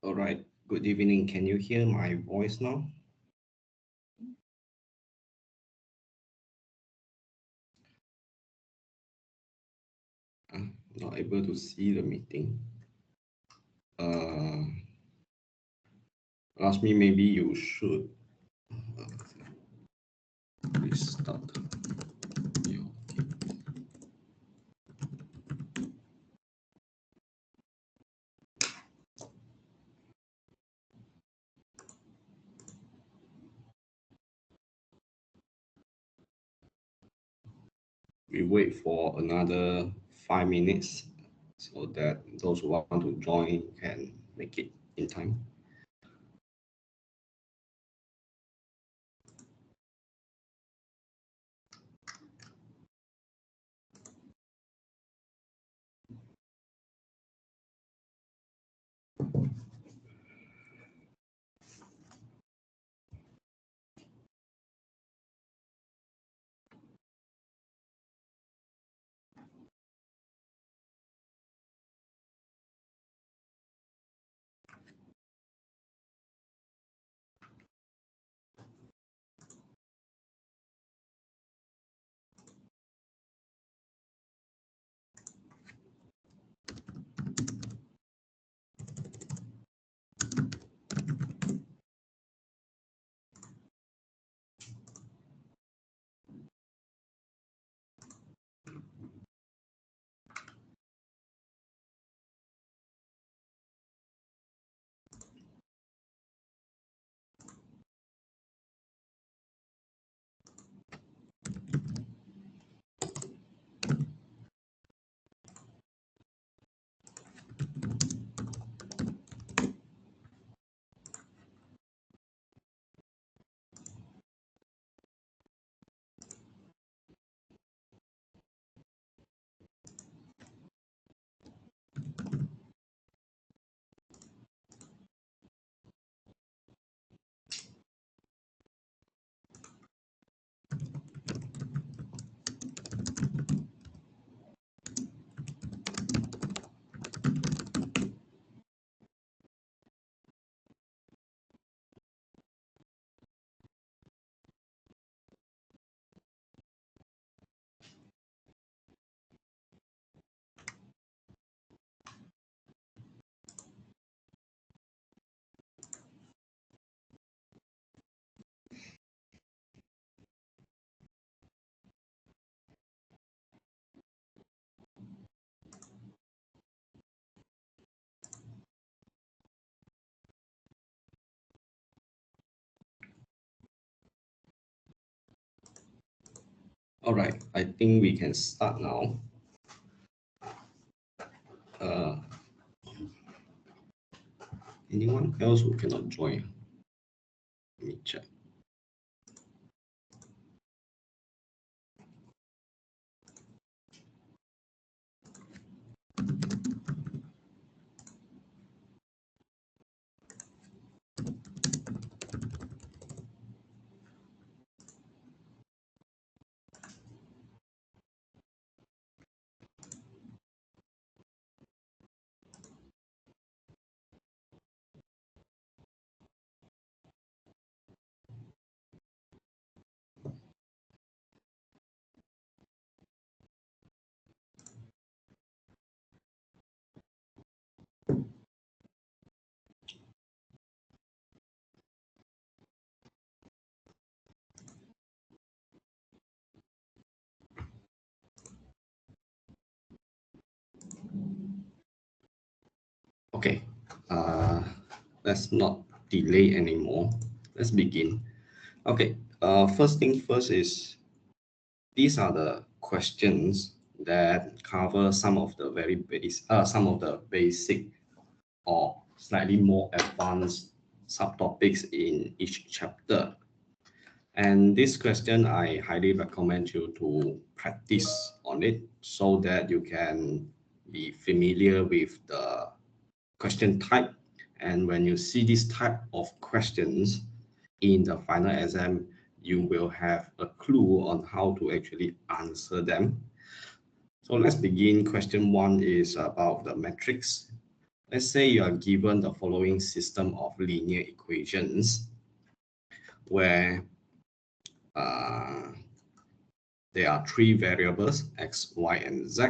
All right. Good evening. Can you hear my voice now? Not able to see the meeting. Uh, Lasmi, maybe you should restart your. We wait for another 5 minutes so that those who want to join can make it in time. All right, I think we can start now. Uh, Anyone else who cannot join? Let me check. Okay, let's not delay anymore. Let's begin. Okay, first thing first is these are the questions that cover some of the basic or slightly more advanced subtopics in each chapter. And this question, I highly recommend you to practice on it so that you can be familiar with the question type. And when you see this type of questions in the final exam, you will have a clue on how to actually answer them. So let's begin. Question one is about the matrix. Let's say you are given the following system of linear equations where there are three variables, x, y, and z.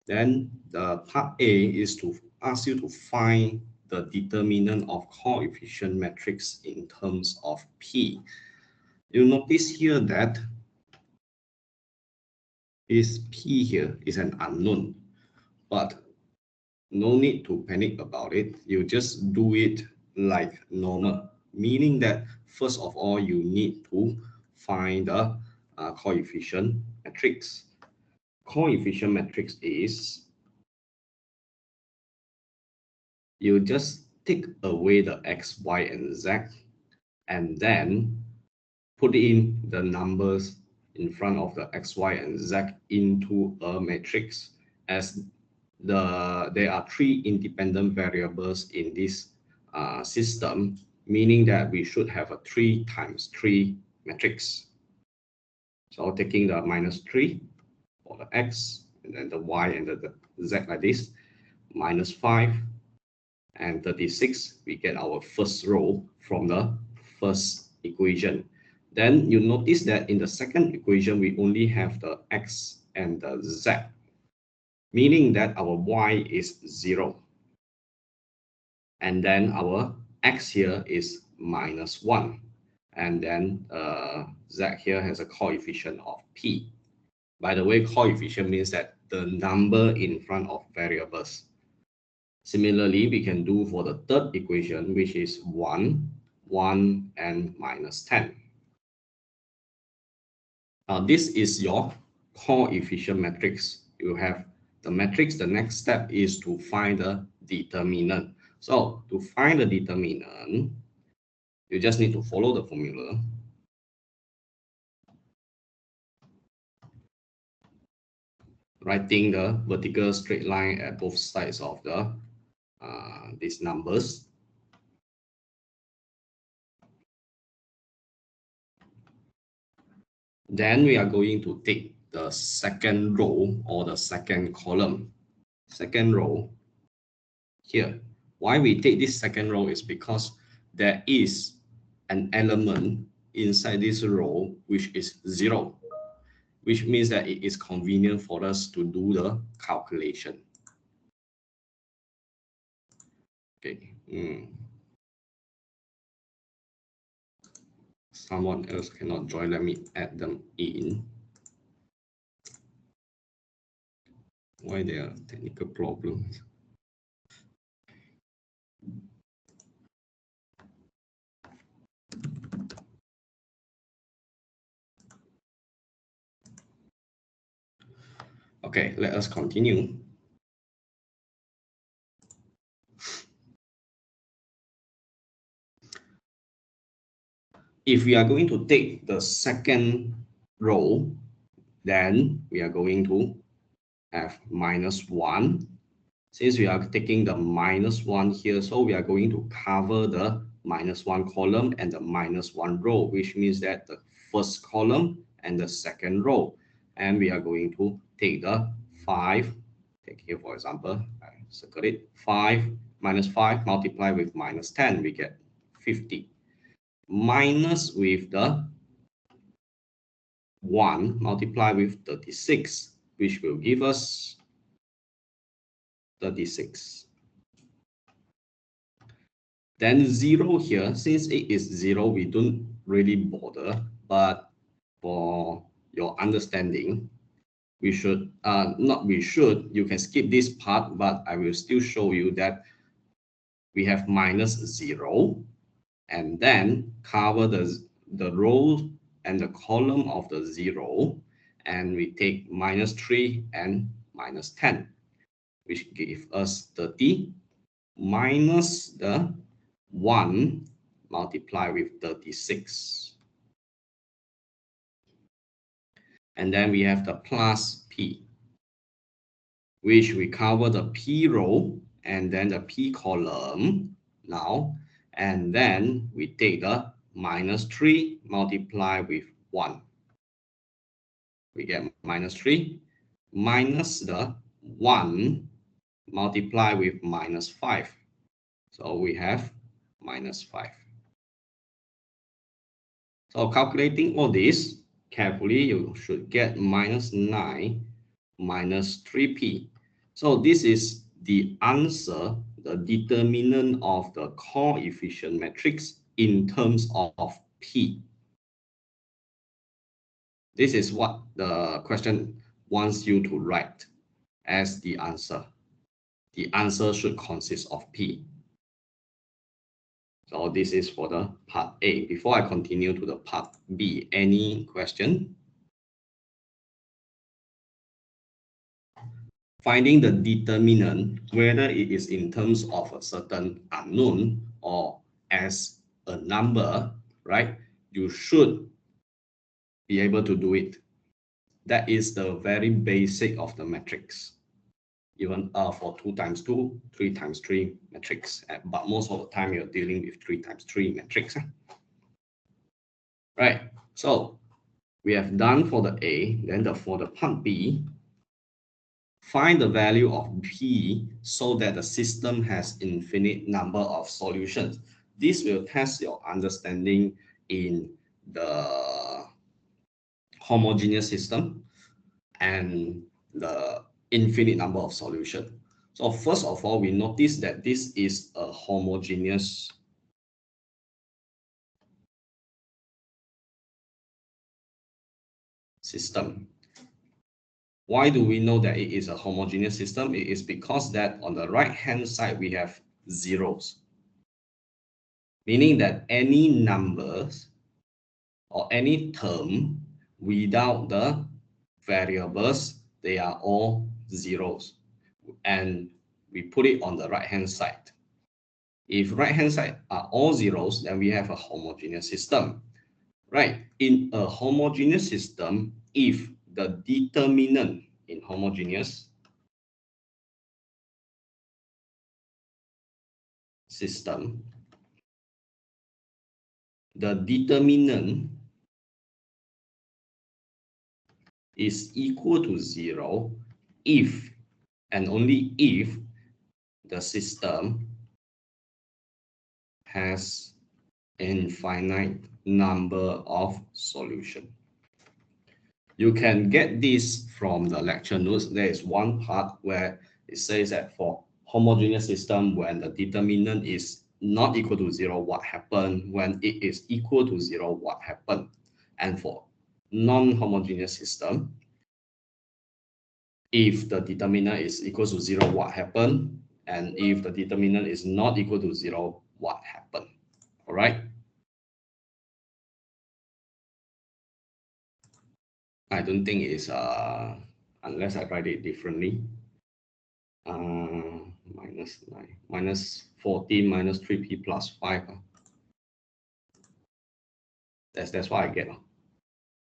Then the part A is to ask you to find the determinant of coefficient matrix in terms of P. You notice here that is P here is an unknown, but no need to panic about it. You just do it like normal, meaning that first of all, you need to find the coefficient matrix. Coefficient matrix is you just take away the x, y, and z, and then put in the numbers in front of the x, y, and z into a matrix, as there are three independent variables in this system, meaning that we should have a 3 times 3 matrix. So taking the -3 for the x, and then the y and the z like this, -5 and 36, we get our first row from the first equation. Then you notice that in the second equation, we only have the x and the z, meaning that our y is 0. And then our x here is -1. And then z here has a coefficient of p. By the way, coefficient means that the number in front of variables. Similarly, we can do for the third equation, which is 1, 1, and -10. This is your coefficient matrix. You have the matrix. The next step is to find the determinant. So to find the determinant, you just need to follow the formula. Writing the vertical straight line at both sides of the these numbers. Then we are going to take the second row or the second column. Second row here. Why we take this second row is because there is an element inside this row which is 0, which means that it is convenient for us to do the calculation. Okay. Someone else cannot join. Let me add them in. Why there are technical problems? Okay, let us continue. If we are going to take the second row, then we are going to have -1. Since we are taking the -1 here, so we are going to cover the -1 column and the -1 row, which means that the first column and the second row. And we are going to take the 5, take here for example, I circle it, 5 minus 5 multiply with -10, we get 50. Minus with the 1 multiply with 36, which will give us 36. Then 0 here, since it is 0, we don't really bother, but for your understanding, we should, you can skip this part, but I will still show you that we have -0, and then cover the row and the column of the 0, and we take -3 and -10, which give us 30, minus the 1 multiply with 36. And then we have the plus P, which we cover the P row and then the P column now. And then we take the -3 multiply with 1. We get -3 minus the 1 multiply with minus 5. So we have minus 5. So calculating all this carefully, you should get minus 9 minus 3p. So this is the answer, the determinant of the coefficient matrix in terms of p. This is what the question wants you to write as the answer. The answer should consist of p. So this is for the part A. Before I continue to the part B, any question? Finding the determinant, whether it is in terms of a certain unknown or as a number, right? You should be able to do it. That is the very basic of the matrix. Even for 2 times 2, 3 times 3 matrix. But most of the time you're dealing with 3 times 3 matrix. Right, so we have done for the A, then for the part B, find the value of P so that the system has infinite number of solutions. This will test your understanding in the homogeneous system and the infinite number of solutions. So first of all, we notice that this is a homogeneous system. Why do we know that it is a homogeneous system? It is because that on the right-hand side, we have zeros, meaning that any numbers or any term without the variables, they are all zeros. And we put it on the right-hand side. If right-hand side are all zeros, then we have a homogeneous system. Right, in a homogeneous system, if the determinant in homogeneous system, the determinant is equal to 0 if and only if the system has infinite number of solutions. You can get this from the lecture notes. There is one part where it says that for homogeneous system, when the determinant is not equal to 0, what happened? When it is equal to 0, what happened? And for non-homogeneous system, if the determinant is equal to 0, what happened? And if the determinant is not equal to 0, what happened? All right. I don't think it's unless I write it differently. Minus 9, minus 14, minus 3p plus 5. That's what I get.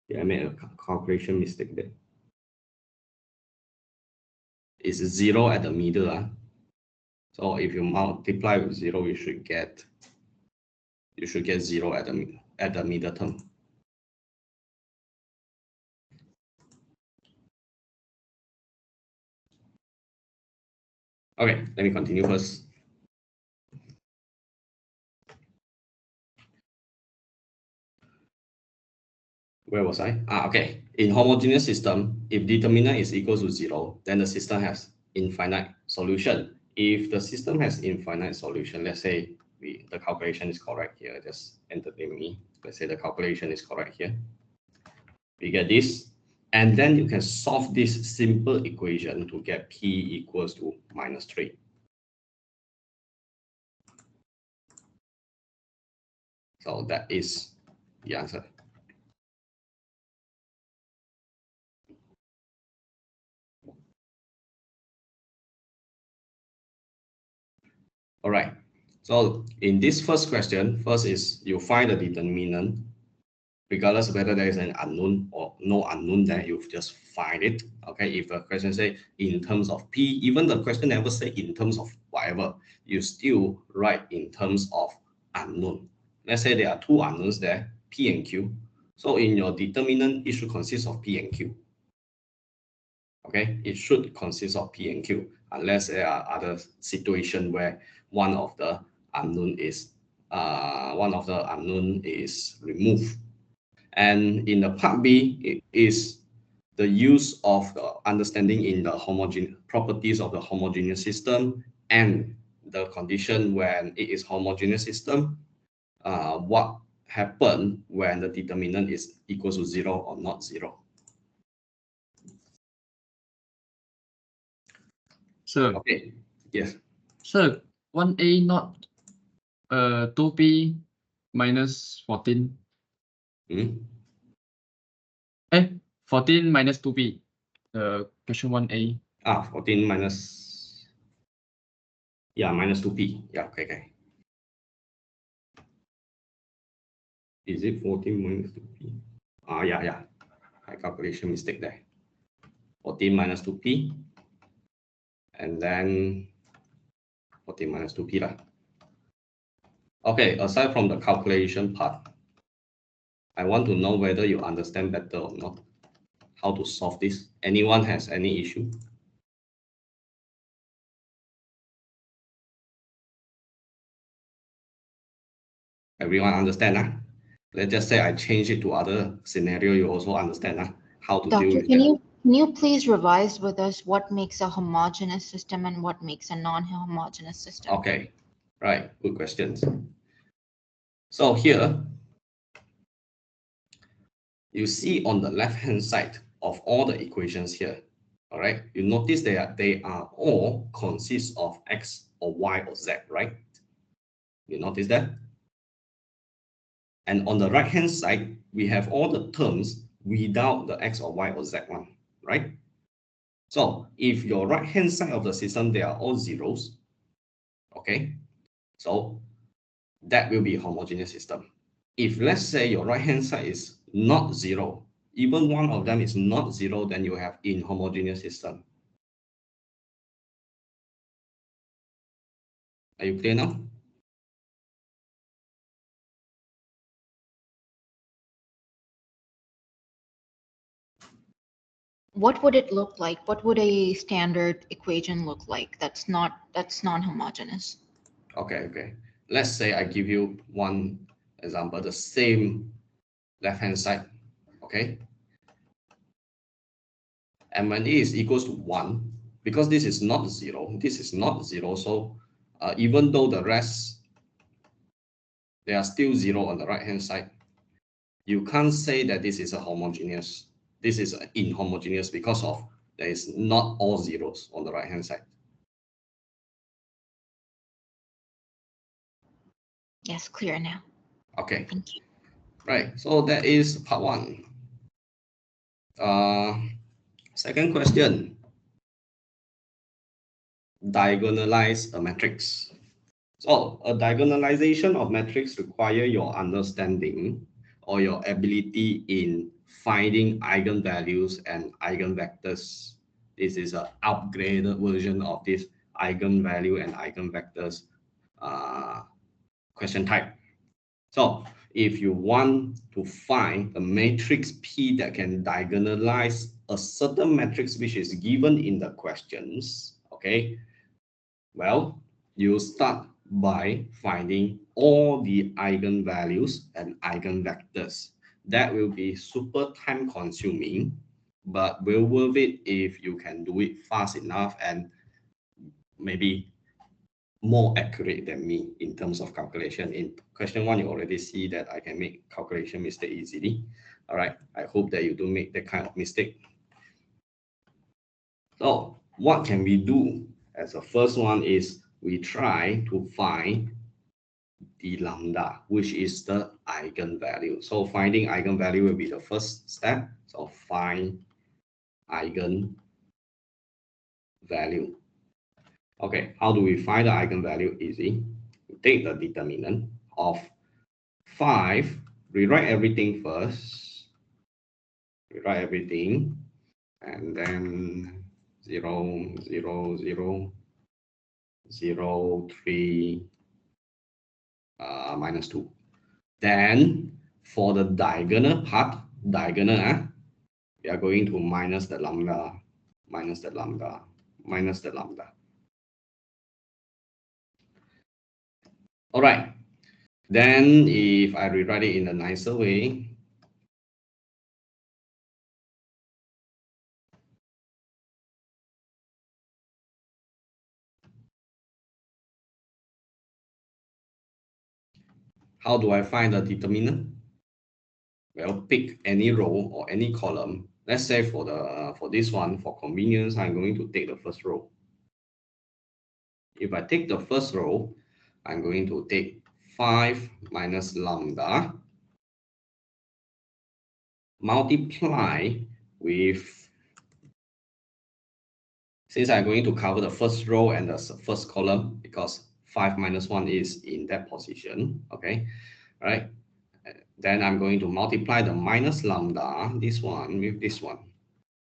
Yeah, I made a calculation mistake there. It's 0 at the middle. So if you multiply with 0, you should get 0 at the middle term. Okay, let me continue first. Where was I? Okay. In homogeneous system, if determinant is equal to 0, then the system has infinite solution. If the system has infinite solution, let's say the calculation is correct here, just entertain me. Let's say the calculation is correct here. We get this, and then you can solve this simple equation to get P equals to minus 3. So that is the answer. All right. So in this first question, first is you find the determinant, regardless of whether there is an unknown or no unknown, then you just find it. Okay. If the question say in terms of P, even the question never say in terms of whatever, you still write in terms of unknown. Let's say there are two unknowns there, P and Q. So in your determinant, it should consist of P and Q. Okay, it should consist of P and Q. unless there are other situations where one of the unknown is removed. And in the part B, it is the use of understanding in the properties of the homogeneous system and the condition when it is homogeneous system, what happen when the determinant is equal to 0 or not 0. Sir. Okay. Yes. Sir, 1A not 2B minus 14. 14 minus 2B. Question 1A. 14 minus. Yeah, minus 2P. Yeah, okay. Is it 14 minus 2P? Yeah. My calculation mistake there. 14 minus 2P. And then 14 minus 2P lah. Okay, aside from the calculation part, I want to know whether you understand better or not how to solve this. Anyone has any issue? Everyone understand? Let's just say I change it to other scenario, you also understand how to deal with Doctor, can you please revise with us what makes a homogeneous system and what makes a non-homogeneous system? Okay, right, good questions. So here, you see on the left-hand side of all the equations here, all right, you notice they are all consist of X or Y or Z, right? You notice that? And on the right-hand side, we have all the terms without the X or Y or Z one, right? So if your right-hand side of the system, they are all zeros, okay? So that will be a homogeneous system. If let's say your right-hand side is not zero, even one of them is not zero, then you have inhomogeneous system. Are you clear now? What would it look like? What would a standard equation look like that's non-homogeneous? Okay. Let's say I give you one example, the same left-hand side, okay? And when it is equals to 1, because this is not 0, so even though the rest, they are still 0 on the right-hand side, you can't say that this is a homogeneous. This is inhomogeneous because of there is not all zeros on the right-hand side. Yes, clear now. Okay. Thank you. Right, so that is part 1. Second question. Diagonalize a matrix. So a diagonalization of matrix require your understanding or your ability in finding eigenvalues and eigenvectors. This is an upgraded version of this eigenvalue and eigenvectors question type. So if you want to find a matrix P that can diagonalize a certain matrix which is given in the questions, okay, well, you start by finding all the eigenvalues and eigenvectors. That will be super time consuming, but will worth it if you can do it fast enough and maybe more accurate than me in terms of calculation. In question 1, you already see that I can make calculation mistake easily. All right, I hope that you don't make that kind of mistake. So what can we do? As the first one is we try to find the lambda, which is the eigenvalue. So finding eigenvalue will be the first step. So find eigenvalue. Okay, how do we find the eigenvalue? Easy. We take the determinant of 5, rewrite everything first. Rewrite everything, and then 0, 0, 0, 0, 3, minus 2. Then for the diagonal part, we are going to minus the lambda, minus the lambda, minus the lambda. All right. Then if I rewrite it in a nicer way, how do I find the determinant? Well, pick any row or any column. Let's say for this one, for convenience, I'm going to take the first row. If I take the first row, I'm going to take 5 minus lambda multiply with, since I'm going to cover the first row and the first column because 5 minus 1 is in that position, okay, right? Then I'm going to multiply the minus lambda, this one, with this one.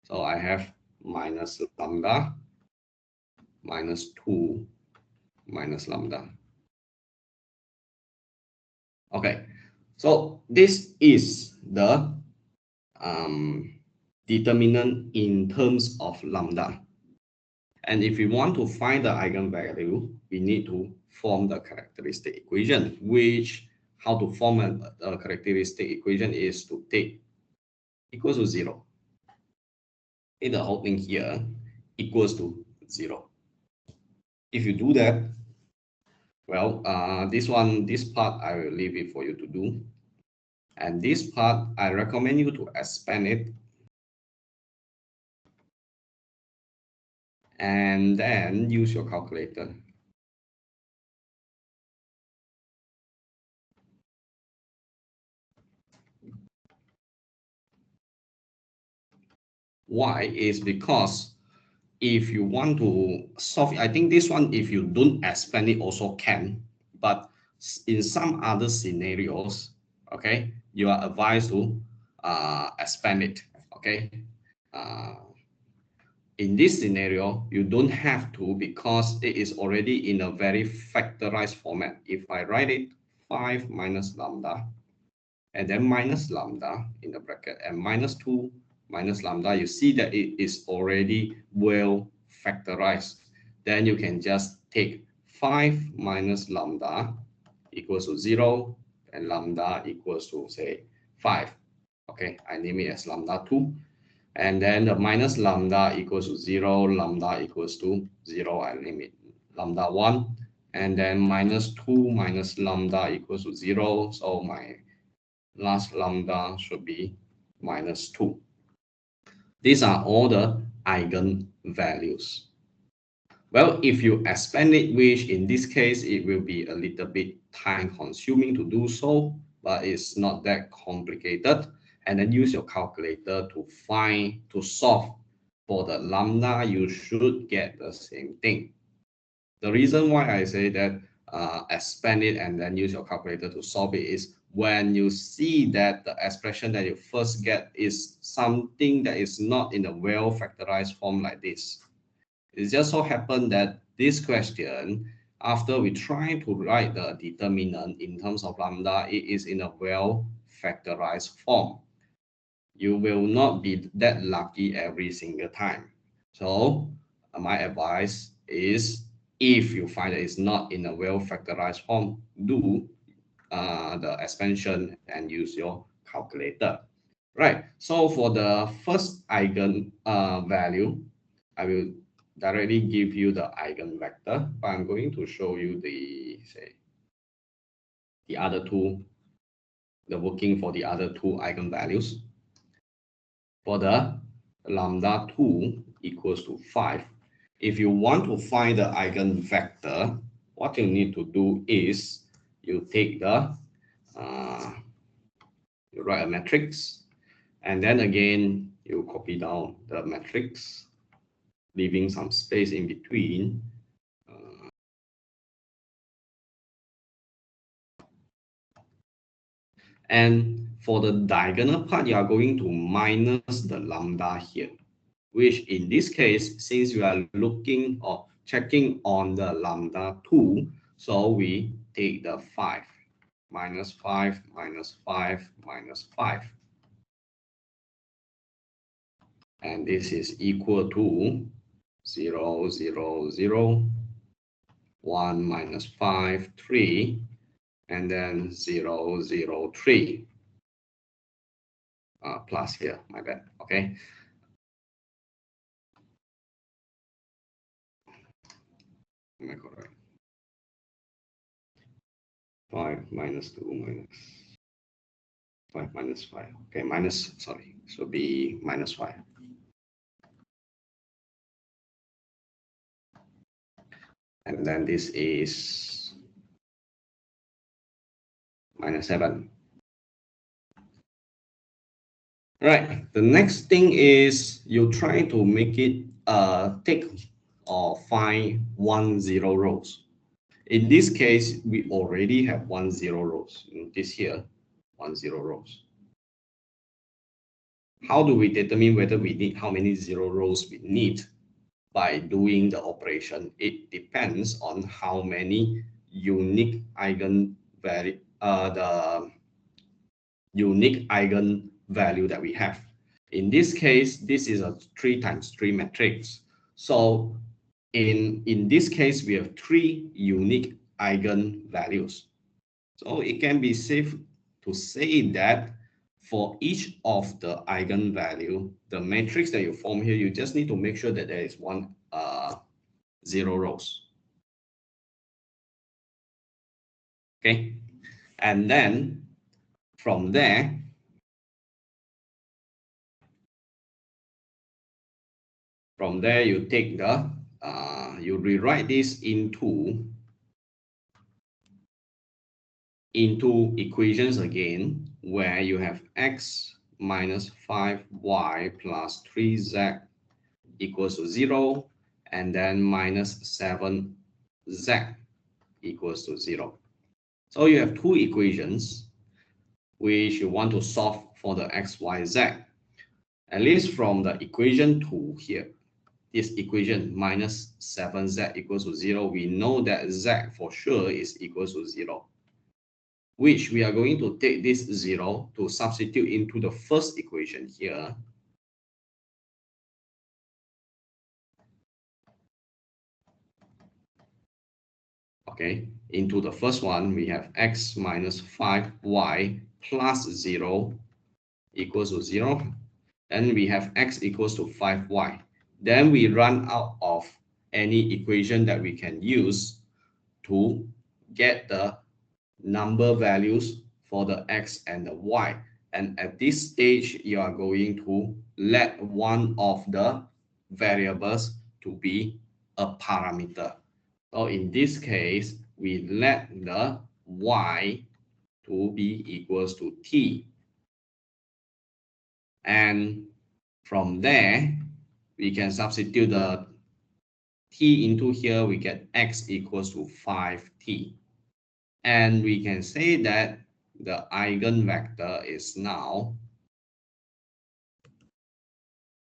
So I have minus lambda minus 2 minus lambda. Okay, so this is the determinant in terms of lambda. And if we want to find the eigenvalue, we need to form the characteristic equation, which how to form a characteristic equation is to take equals to 0. The whole thing here equals to 0. If you do that, well, this part, I will leave it for you to do. And this part, I recommend you to expand it. And then use your calculator. Why? Is because if you want to solve, I think this one, if you don't expand it also can, but in some other scenarios, okay, you are advised to expand it, okay. In this scenario, you don't have to because it is already in a very factorized format. If I write it 5 minus lambda and then minus lambda in the bracket and minus 2 minus lambda, you see that it is already well factorized. Then you can just take 5 minus lambda equals to 0 and lambda equals to, say, 5. Okay, I name it as lambda 2. And then the minus lambda equals to 0, lambda equals to 0, I name it lambda 1. And then minus 2 minus lambda equals to 0, so my last lambda should be minus 2. These are all the eigenvalues. Well, if you expand it, which in this case, it will be a little bit time consuming to do so, but it's not that complicated. And then use your calculator to solve for the lambda, you should get the same thing. The reason why I say that expand it and then use your calculator to solve it is when you see that the expression that you first get is something that is not in a well factorized form like this. It just so happened that this question, after we try to write the determinant in terms of lambda, it is in a well factorized form. You will not be that lucky every single time. So my advice is, if you find that it's not in a well factorized form, do the expansion and use your calculator. Right, so for the first eigen value, I will directly give you the eigenvector, but I'm going to show you the other two, the working for the other two eigenvalues. For the lambda 2 equals to 5, if you want to find the eigenvector, what you need to do is you take the you write a matrix, and then again you copy down the matrix, leaving some space in between. And for the diagonal part, you are going to minus the lambda here, which in this case, since you are looking or checking on the lambda 2, so we take the 5, minus 5, minus 5, minus 5. And this is equal to 0, 0, 0, 1 minus 5, 3. and then 0, 0, 3. Plus here, my bad. Okay. Am I correct? 5 minus 2 minus 5 minus 5. Okay, minus, sorry, so be minus 5. And then this is minus 7. Right, the next thing is you try to make it take or find 1, 0 rows. In this case, we already have 1, 0 rows. This here, 1, 0 rows. How do we determine whether we need how many 0 rows we need? By doing the operation, it depends on how many unique eigenvalue, the unique eigenvalue that we have. In this case, this is a 3 times 3 matrix. So in this case, we have 3 unique eigenvalues. So it can be safe to say that for each of the eigenvalue, the matrix that you form here, you just need to make sure that there is 1 0 rows. Okay, and then from there, you take the you rewrite this into equations again, where you have x minus 5y plus 3z equals to 0, and then minus 7z equals to 0. So you have two equations which you want to solve for the x, y, z. At least from the equation 2 here, this equation minus 7z equals to 0, we know that z for sure is equals to 0, which we are going to take this 0 to substitute into the first equation here. Okay, into the first one, we have x minus 5y plus 0 equals to 0. And we have x equals to 5y. Then we run out of any equation that we can use to get the number values for the x and the y. And at this stage, you are going to let one of the variables to be a parameter. So in this case, we let the y to be equals to t. And from there, we can substitute the t into here, we get x equals to 5t. And we can say that the eigenvector is now,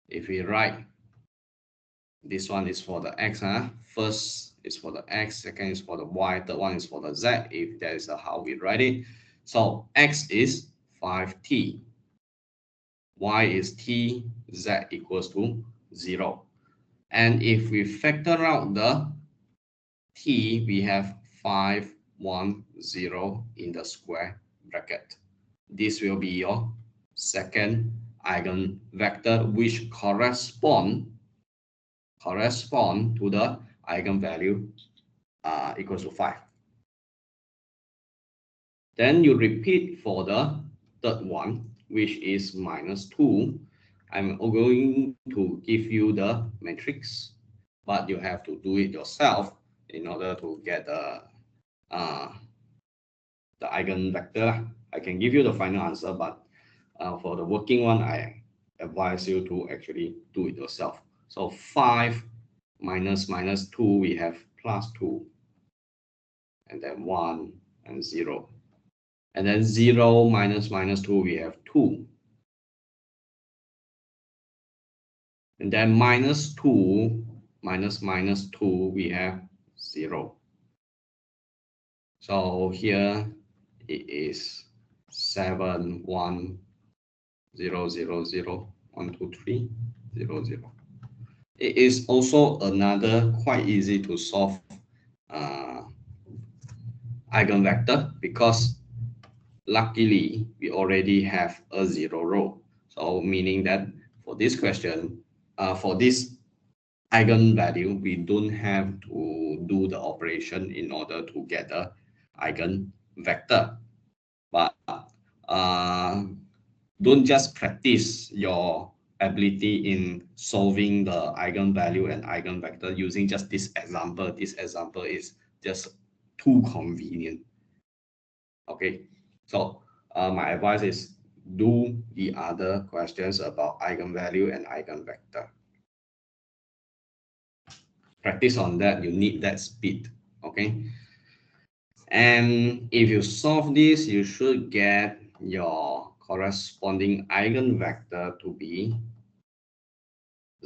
if we write, this one is for the x, first is for the x, second is for the y, third one is for the z, if that is how we write it. So x is 5t, y is t, z equals to 0. And if we factor out the t, we have 5, 1, 0 in the square bracket. This will be your second eigenvector, which correspond to the eigenvalue equals to 5. Then you repeat for the third one, which is minus 2. I'm going to give you the matrix, but you have to do it yourself in order to get the eigenvector. I can give you the final answer, but for the working one, I advise you to actually do it yourself. So 5 minus 2, we have plus 2, and then 1 and 0. And then 0 minus 2, we have 2. And then minus 2 minus 2, we have 0. So here it is 7, 1, 0, 0, 0, 1, 2, 3, 0, 0. It is also another quite easy to solve eigenvector because luckily we already have a 0 row. So meaning that for this question, for this eigenvalue, we don't have to do the operation in order to get the eigenvector. But don't just practice your ability in solving the eigenvalue and eigenvector using just this example. This example is just too convenient. Okay, so my advice is do the other questions about eigenvalue and eigenvector. Practice on that, you need that speed, okay? And if you solve this, you should get your corresponding eigenvector to be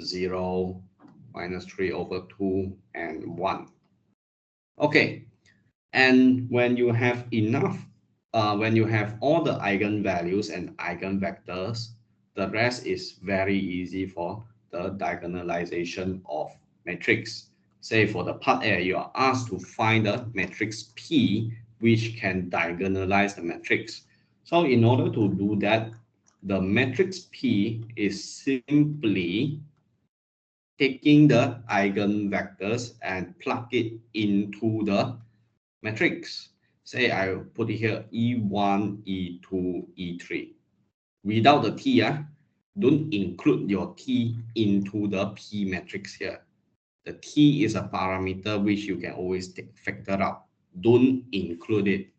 0, -3/2, and 1. Okay, and when you have enough, when you have all the eigenvalues and eigenvectors, the rest is very easy for the diagonalization of matrix. Say for the part A, you are asked to find the matrix P which can diagonalize the matrix. So in order to do that, the matrix P is simply taking the eigenvectors and plug it into the matrix. Say I put it here E1, E2, E3. Without the T, don't include your T into the P matrix here. The T is a parameter which you can always factor out. Don't include it.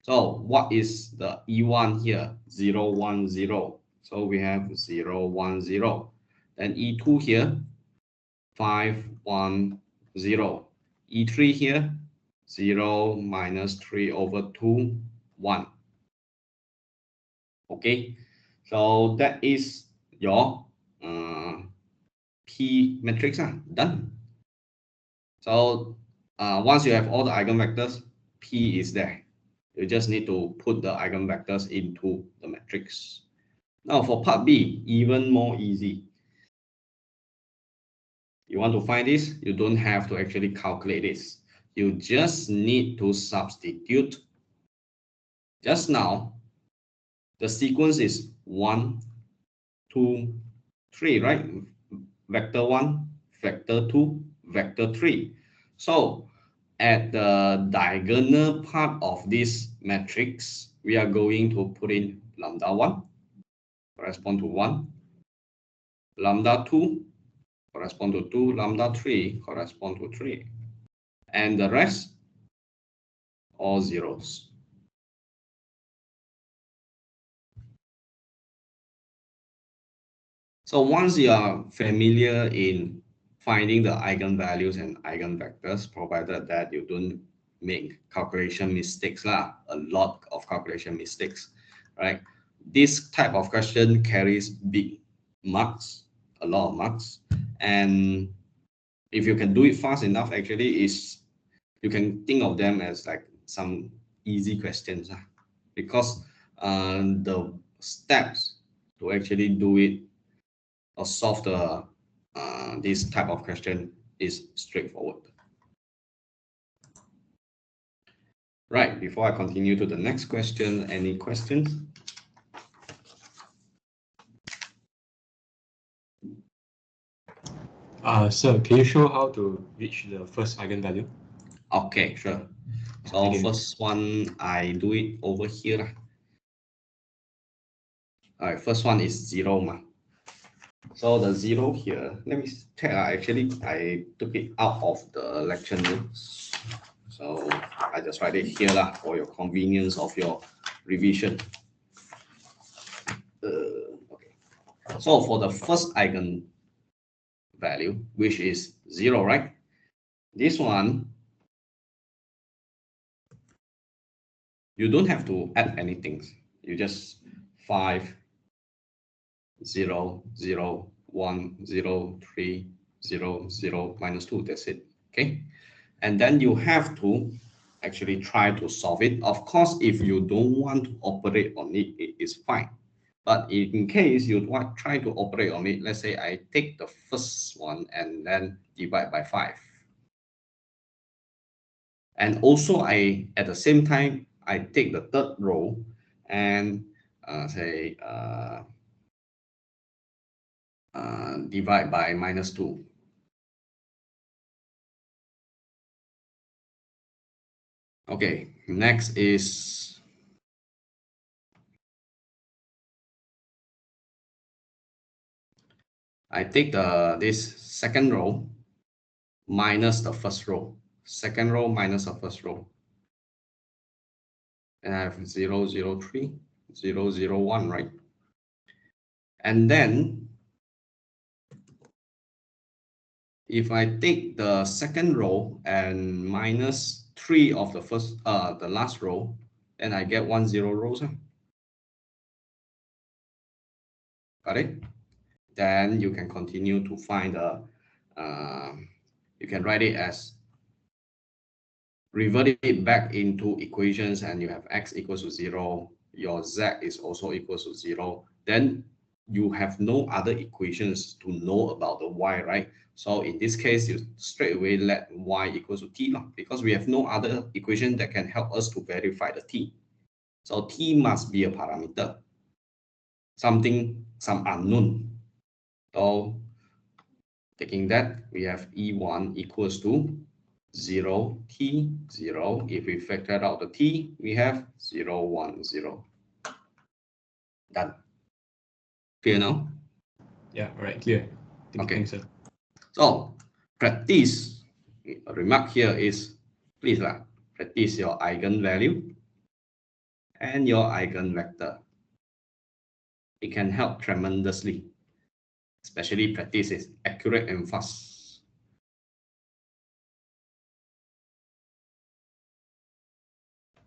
So what is the E1 here? 0, 1, 0. So we have 0, 1, 0. Then E2 here, 5, 1, 0. E3 here, 0, -3/2, 1. Okay, so that is your P matrix. Done. So once you have all the eigenvectors, P is there. You just need to put the eigenvectors into the matrix. Now for part B, even more easy. You want to find this, you don't have to actually calculate this. You just need to substitute. Just now, the sequence is 1, 2, 3, right? Vector 1, vector 2, vector 3. So at the diagonal part of this matrix, we are going to put in lambda 1, correspond to 1, lambda 2, correspond to 2, lambda 3, correspond to 3. And the rest, all zeros. So once you are familiar in finding the eigenvalues and eigenvectors, provided that you don't make calculation mistakes, a lot of calculation mistakes, right? This type of question carries big marks, a lot of marks. And if you can do it fast enough, actually you can think of them as like some easy questions, because the steps to actually do it or solve the this type of question is straightforward. Right, before I continue to the next question, any questions? Sir, can you show how to reach the first eigenvalue? Okay, sure. So first one, I do it over here. All right, first one is 0. So the 0 here, let me check. Actually, I took it out of the lecture notes. So I just write it here for your convenience of your revision. Okay. So for the first eigenvalue, which is 0, right? This one, you don't have to add anything. You just 5, 0, 0, 1, 0, 3, 0, 0, -2. That's it. Okay. And then you have to actually try to solve it. Of course, if you don't want to operate on it, it is fine. But in case you want try to operate on it, let's say I take the first one and then divide by 5. And also at the same time, I take the third row and divide by -2. Okay, next is I take this second row minus the first row. Second row minus the first row. And I have 0, 0, 3, 0, 0, 1, right? And then if I take the second row and minus 3 of the last row, then I get 1, 0 rows. Got it? Then you can continue to find you can write it as revert it back into equations, and you have x equals to 0, your z is also equals to 0. Then you have no other equations to know about the y, right? So in this case, you straight away let y equals to t, because we have no other equation that can help us to verify the t. So t must be a parameter, some unknown. So taking that, we have E1 equals to 0, t, 0. If we factor out the t, we have 0, 1, 0. Done. Clear now? Yeah, all right, clear. Okay. Thanks, sir. So practice, a remark here is, please practice your eigenvalue and your eigenvector. It can help tremendously, especially practice is accurate and fast.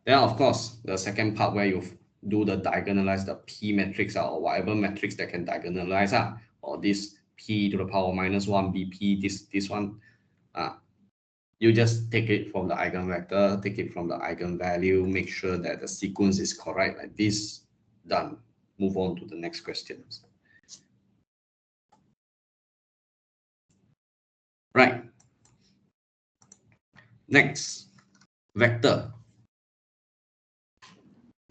Then of course, the second part where you do the diagonalize the P matrix or whatever matrix that can diagonalize or this P to the power -1 BP, this one, you just take it from the eigenvector, take it from the eigenvalue, make sure that the sequence is correct like this. Done. Move on to the next questions. Right. Next, vector.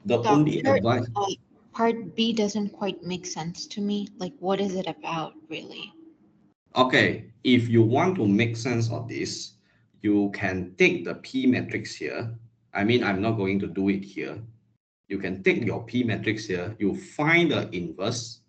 The only advice. Part B doesn't quite make sense to me. Like, what is it about, really? Okay, if you want to make sense of this, you can take the P matrix here. I mean, I'm not going to do it here. You can take your P matrix here, you find the inverse,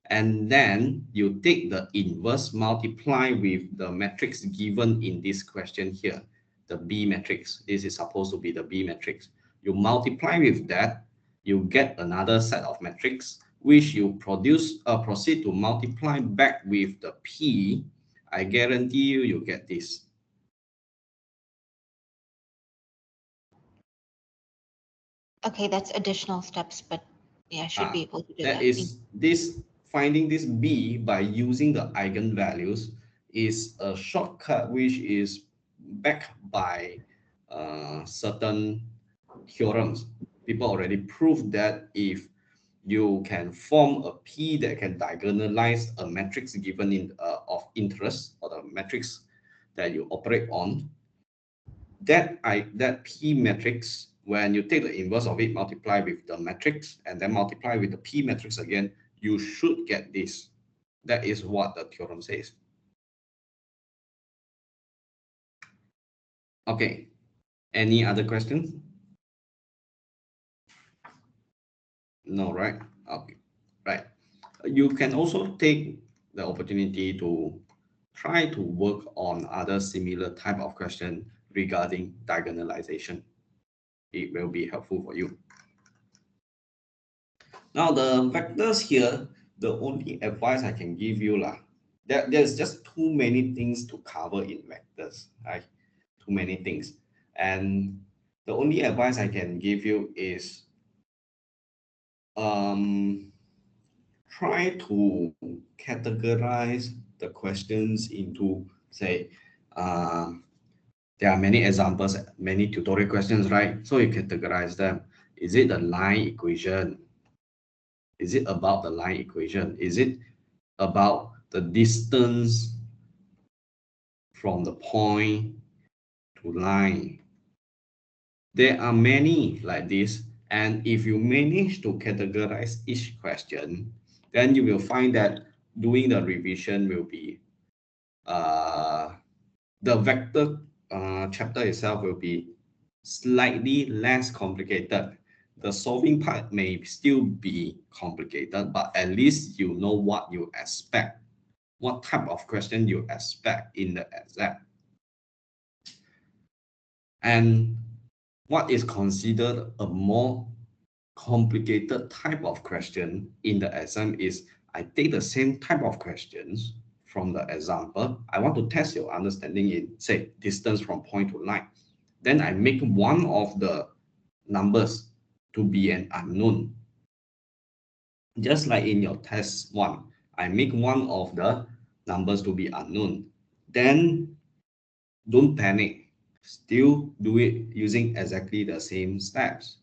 and then you take the inverse, multiply with the matrix given in this question here, the B matrix. This is supposed to be the B matrix. You multiply with that, you get another set of matrix, which you proceed to multiply back with the P. I guarantee you get this. Okay, that's additional steps, but yeah, I should be able to do that. That is this. Finding this B by using the eigenvalues is a shortcut which is backed by certain theorems. People already proved that if you can form a P that can diagonalize a matrix given in of interest, or the matrix that you operate on, that P matrix, when you take the inverse of it, multiply with the matrix, and then multiply with the P matrix again, you should get this. That is what the theorem says. Okay, any other questions? No, right? Okay, right. You can also take the opportunity to try to work on other similar type of question regarding diagonalization. It will be helpful for you. Now the vectors here, the only advice I can give you there's just too many things to cover in vectors, right? Too many things. And the only advice I can give you is try to categorize the questions into, say, there are many examples, many tutorial questions, right? So you categorize them. Is it a line equation? Is it about the line equation? Is it about the distance from the point to line? There are many like this, and if you manage to categorize each question, then you will find that doing the revision will be the vector chapter itself will be slightly less complicated. The solving part may still be complicated, but at least you know what you expect, what type of question you expect in the exam. And what is considered a more complicated type of question in the exam is I take the same type of questions from the example. I want to test your understanding in, say, distance from point to line. Then I make one of the numbers to be an unknown. Just like in your test 1, I make one of the numbers to be unknown. Then don't panic. Still do it using exactly the same steps.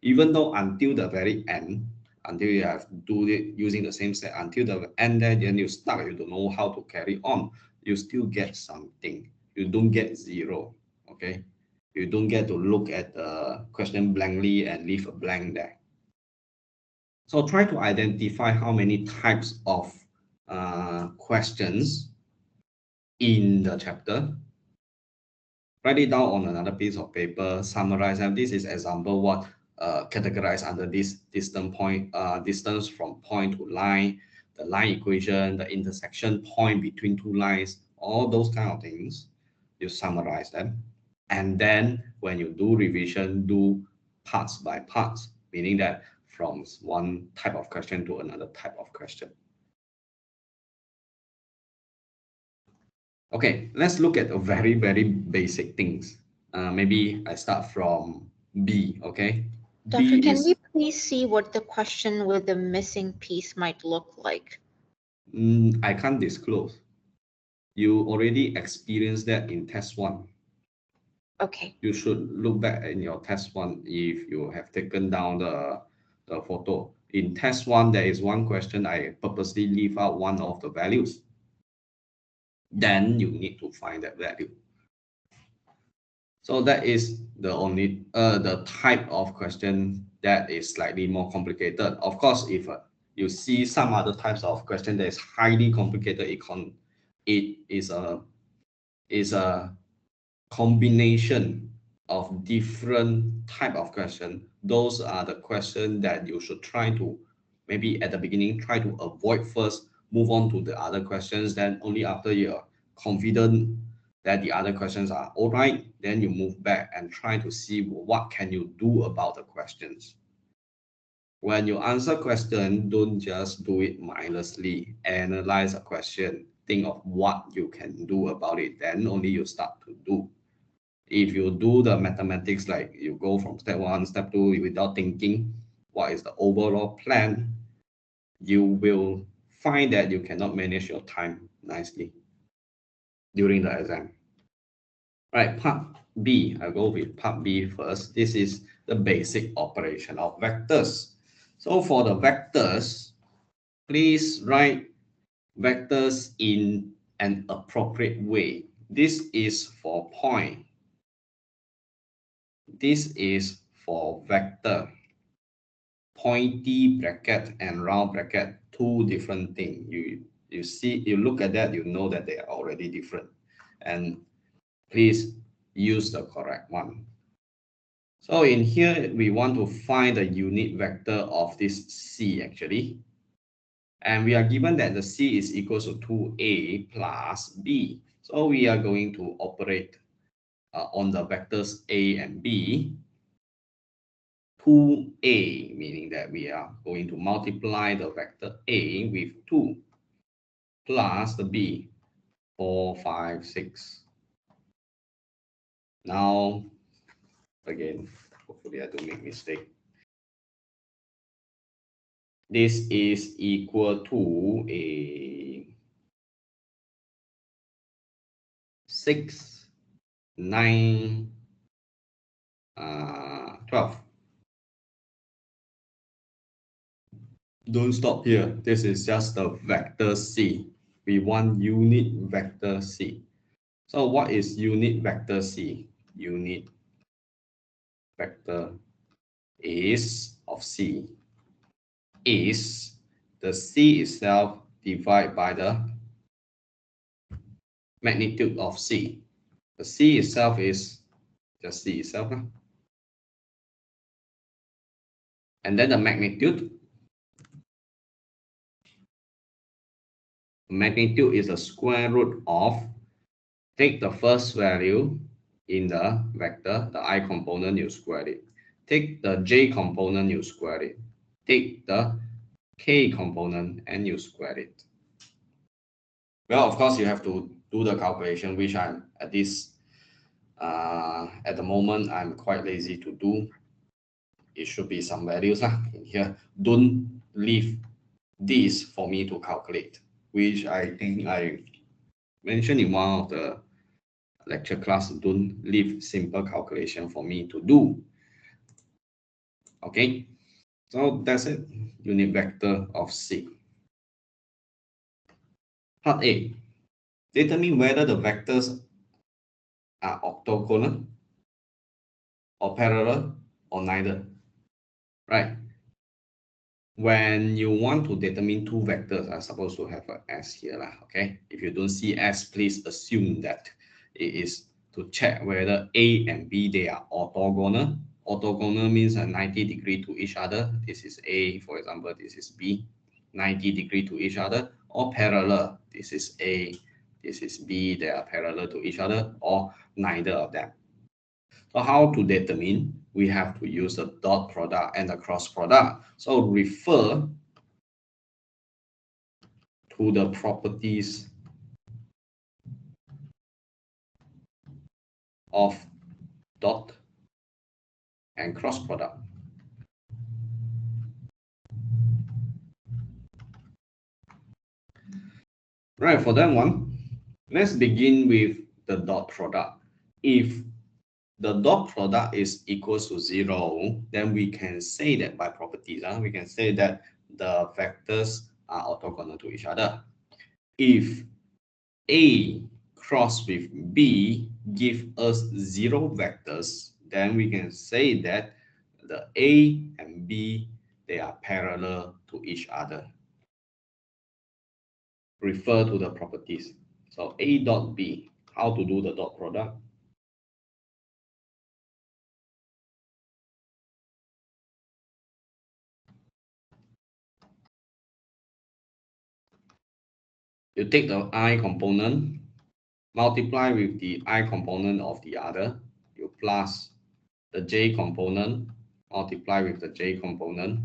Even though until the very end, until you have to do it using the same step, until the end there, then you stuck, you don't know how to carry on, you still get something. You don't get 0, okay? You don't get to look at the question blankly and leave a blank there. So try to identify how many types of questions in the chapter. Write it down on another piece of paper, summarize, and this is example what categorized under this distance from point to line, the line equation, the intersection point between two lines, all those kind of things. You summarize them. And then when you do revision, do parts by parts, meaning that from one type of question to another type of question. Okay, let's look at a very, very basic things. Maybe I start from B, okay? Doctor, B can is, we please see what the question with the missing piece might look like? I can't disclose. You already experienced that in test 1. Okay. You should look back in your test 1 if you have taken down the photo. In test 1, there is one question I purposely leave out one of the values. Then you need to find that value. So that is the only the type of question that is slightly more complicated. Of course, if you see some other types of question that is highly complicated, it is a combination of different type of question. Those are the questions that you should try to, maybe at the beginning, try to avoid first, move on to the other questions. Then only after you're confident that the other questions are all right, then you move back and try to see what can you do about the questions. When you answer question, don't just do it mindlessly. Analyze a question. Think of what you can do about it. Then only you start to do. If you do the mathematics, like you go from step 1, step 2 without thinking what is the overall plan, you will find that you cannot manage your time nicely during the exam. Right, part B, I'll go with part B first. This is the basic operation of vectors. So for the vectors, please write vectors in an appropriate way. This is for point. This is for vector. Pointy bracket and round bracket, two different things. You see, you look at that, you know that they are already different. And please use the correct one. So in here, we want to find the unit vector of this C actually. And we are given that the C is equal to 2A plus B. So we are going to operate on the vectors A and B. 2A, meaning that we are going to multiply the vector A with 2 plus the B, 4, 5, 6. Now, again, hopefully I don't make mistake. This is equal to a 6, 9, 12. Don't stop here. This is just the vector C. We want unit vector C. So what is unit vector C? Unit vector is of C is the C itself divided by the magnitude of C. The C itself is just C itself. And then the magnitude is the square root of, take the first value in the vector, the I component, you square it. Take the J component, you square it. Take the K component and you square it. Well, of course, you have to do the calculation, which I'm at the moment, I'm quite lazy to do. It should be some values in here. Don't leave this for me to calculate, which I think I mentioned in one of the lecture class. Don't leave simple calculation for me to do. Okay, so that's it. Unit vector of C. Part A. Determine whether the vectors are orthogonal or parallel or neither. Right? When you want to determine two vectors, I'm supposed to have an S here. Okay? If you don't see S, please assume that it is to check whether A and B, they are orthogonal. Orthogonal means a 90 degree to each other. This is A, for example, this is B, 90 degree to each other, or parallel. This is A, this is B, they are parallel to each other, or neither of them. So how to determine? We have to use the dot product and the cross product. So refer to the properties of dot and cross product. Right, for that one, let's begin with the dot product. If the dot product is equals to 0, then we can say that by properties, we can say that the vectors are orthogonal to each other. If A cross with B give us 0 vectors, then we can say that the A and B, they are parallel to each other. Refer to the properties. So A dot B, how to do the dot product? You take the I component, multiply with the I component of the other, you plus the J component, multiply with the J component,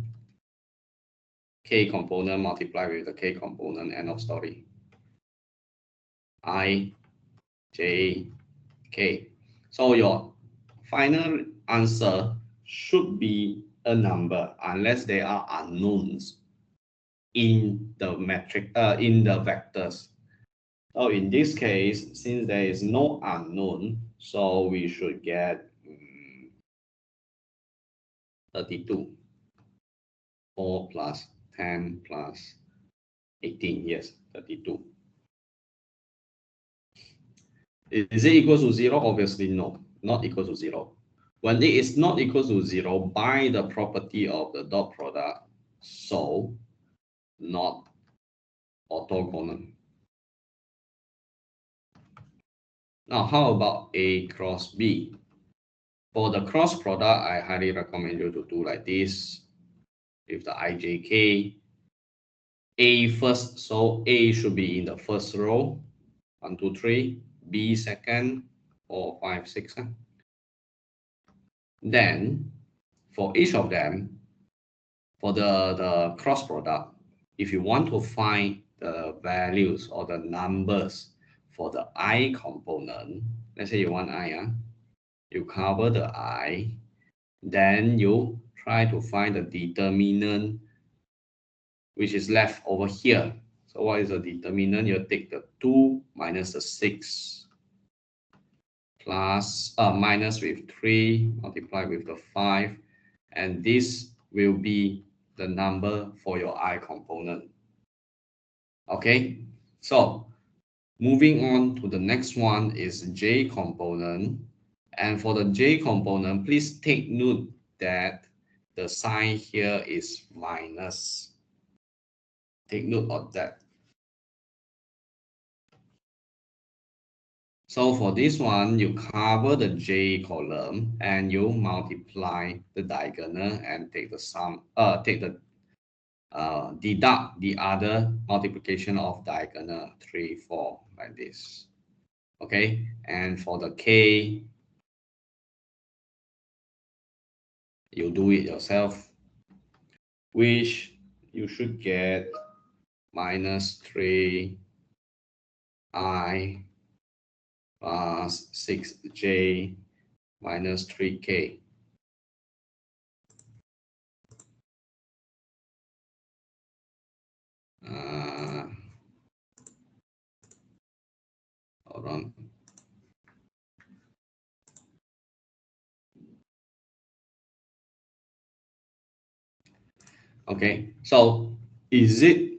K component, multiply with the K component, end of story. I, J, K. So your final answer should be a number unless they are unknowns in the metric, in the vectors. So in this case, since there is no unknown, so we should get 32. 4 plus 10 plus 18, yes, 32. Is it equal to 0? Obviously, no, not equal to 0. When it is not equal to 0 by the property of the dot product, so not orthogonal. Now, how about A cross B? For the cross product, I highly recommend you to do like this with the IJK. A first, so A should be in the first row, 1, 2, 3. B second, 4, 5, 6. Then, for each of them, for the cross product, if you want to find the values or the numbers for the I component, let's say you want I, you cover the I, then you try to find the determinant which is left over here. So what is the determinant? You take the 2 minus the 6 plus minus with 3 multiply with the 5, and this will be the number for your I component. Okay, so moving on to the next one is J component. And for the J component, please take note that the sign here is minus. Take note of that. So for this one, you cover the J column and you multiply the diagonal and take the sum, deduct the other multiplication of diagonal 3, 4 like this. Okay, and for the K, you do it yourself, which you should get minus 3i plus 6j minus 3k. Hold on. Okay, so is it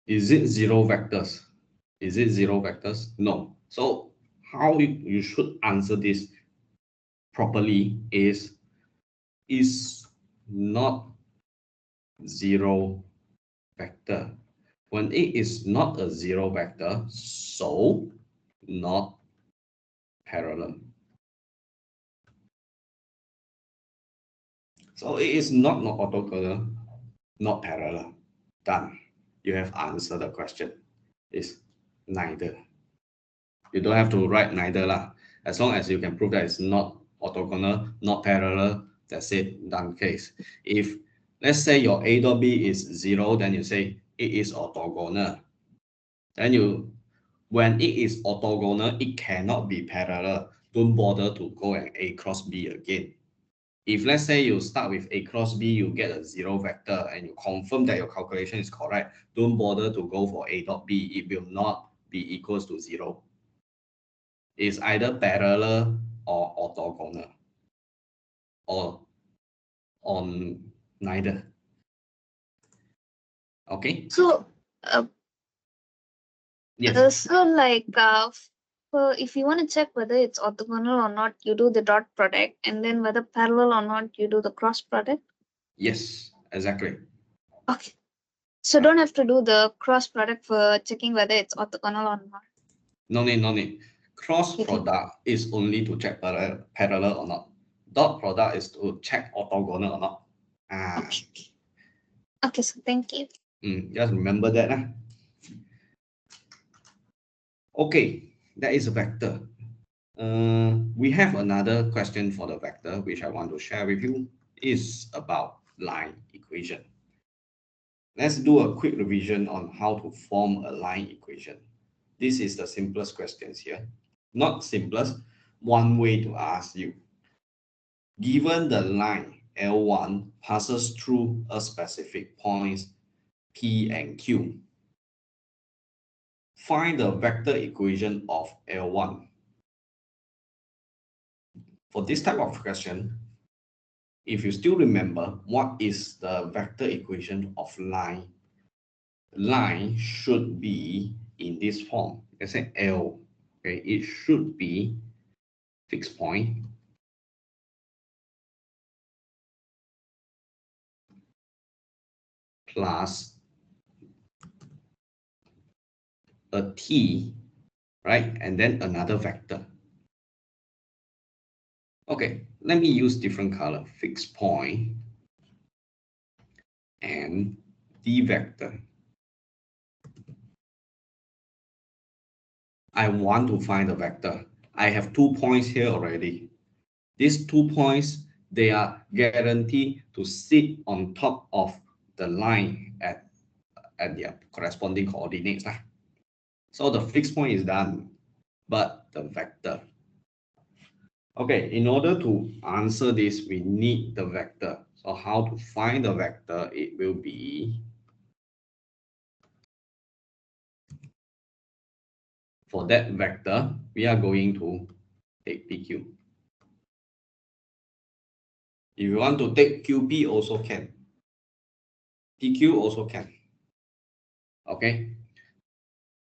zero vectors? Is it zero vectors? No. So how you should answer this properly is not zero vector. When it is not a zero vector, so not parallel. So it is not orthogonal, not parallel. Done. You have answered the question. It's neither. You don't have to write neither lah. As long as you can prove that it's not orthogonal, not parallel, that's it, done case. If let's say your A dot B is 0, then you say it is orthogonal. Then when it is orthogonal, it cannot be parallel. Don't bother to go and A cross B again. If let's say you start with A cross B, you get a zero vector and you confirm that your calculation is correct, don't bother to go for A dot B. It will not be equals to 0. It's either parallel or orthogonal or on neither. Okay? So, Yes. so like, if you want to check whether it's orthogonal or not, you do the dot product, and then whether parallel or not, you do the cross product. Yes, exactly. Okay. So don't have to do the cross product for checking whether it's orthogonal or not. No need. Cross product is only to check parallel or not. Dot product is to check orthogonal or not. Okay. Okay, so thank you. Just remember that. Okay, that is a vector. We have another question for the vector, which I want to share with you, is about line equation. Let's do a quick revision on how to form a line equation. This is the simplest questions here. Not simplest, one way to ask you. Given the line L1 passes through a specific points P and Q, find the vector equation of L1. For this type of question, if you still remember what is the vector equation of line, line should be in this form. Let's say L, okay, it should be fixed point plus a T, right? And then another vector. Okay, let me use different color, fixed point and D vector. I want to find the vector. I have 2 points here already. These 2 points, they are guaranteed to sit on top of the line at their corresponding coordinates. So the fixed point is done, but the vector. Okay, in order to answer this, we need the vector. So how to find the vector? It will be, for that vector, we are going to take PQ. If you want to take QP, also can. PQ also can. Okay.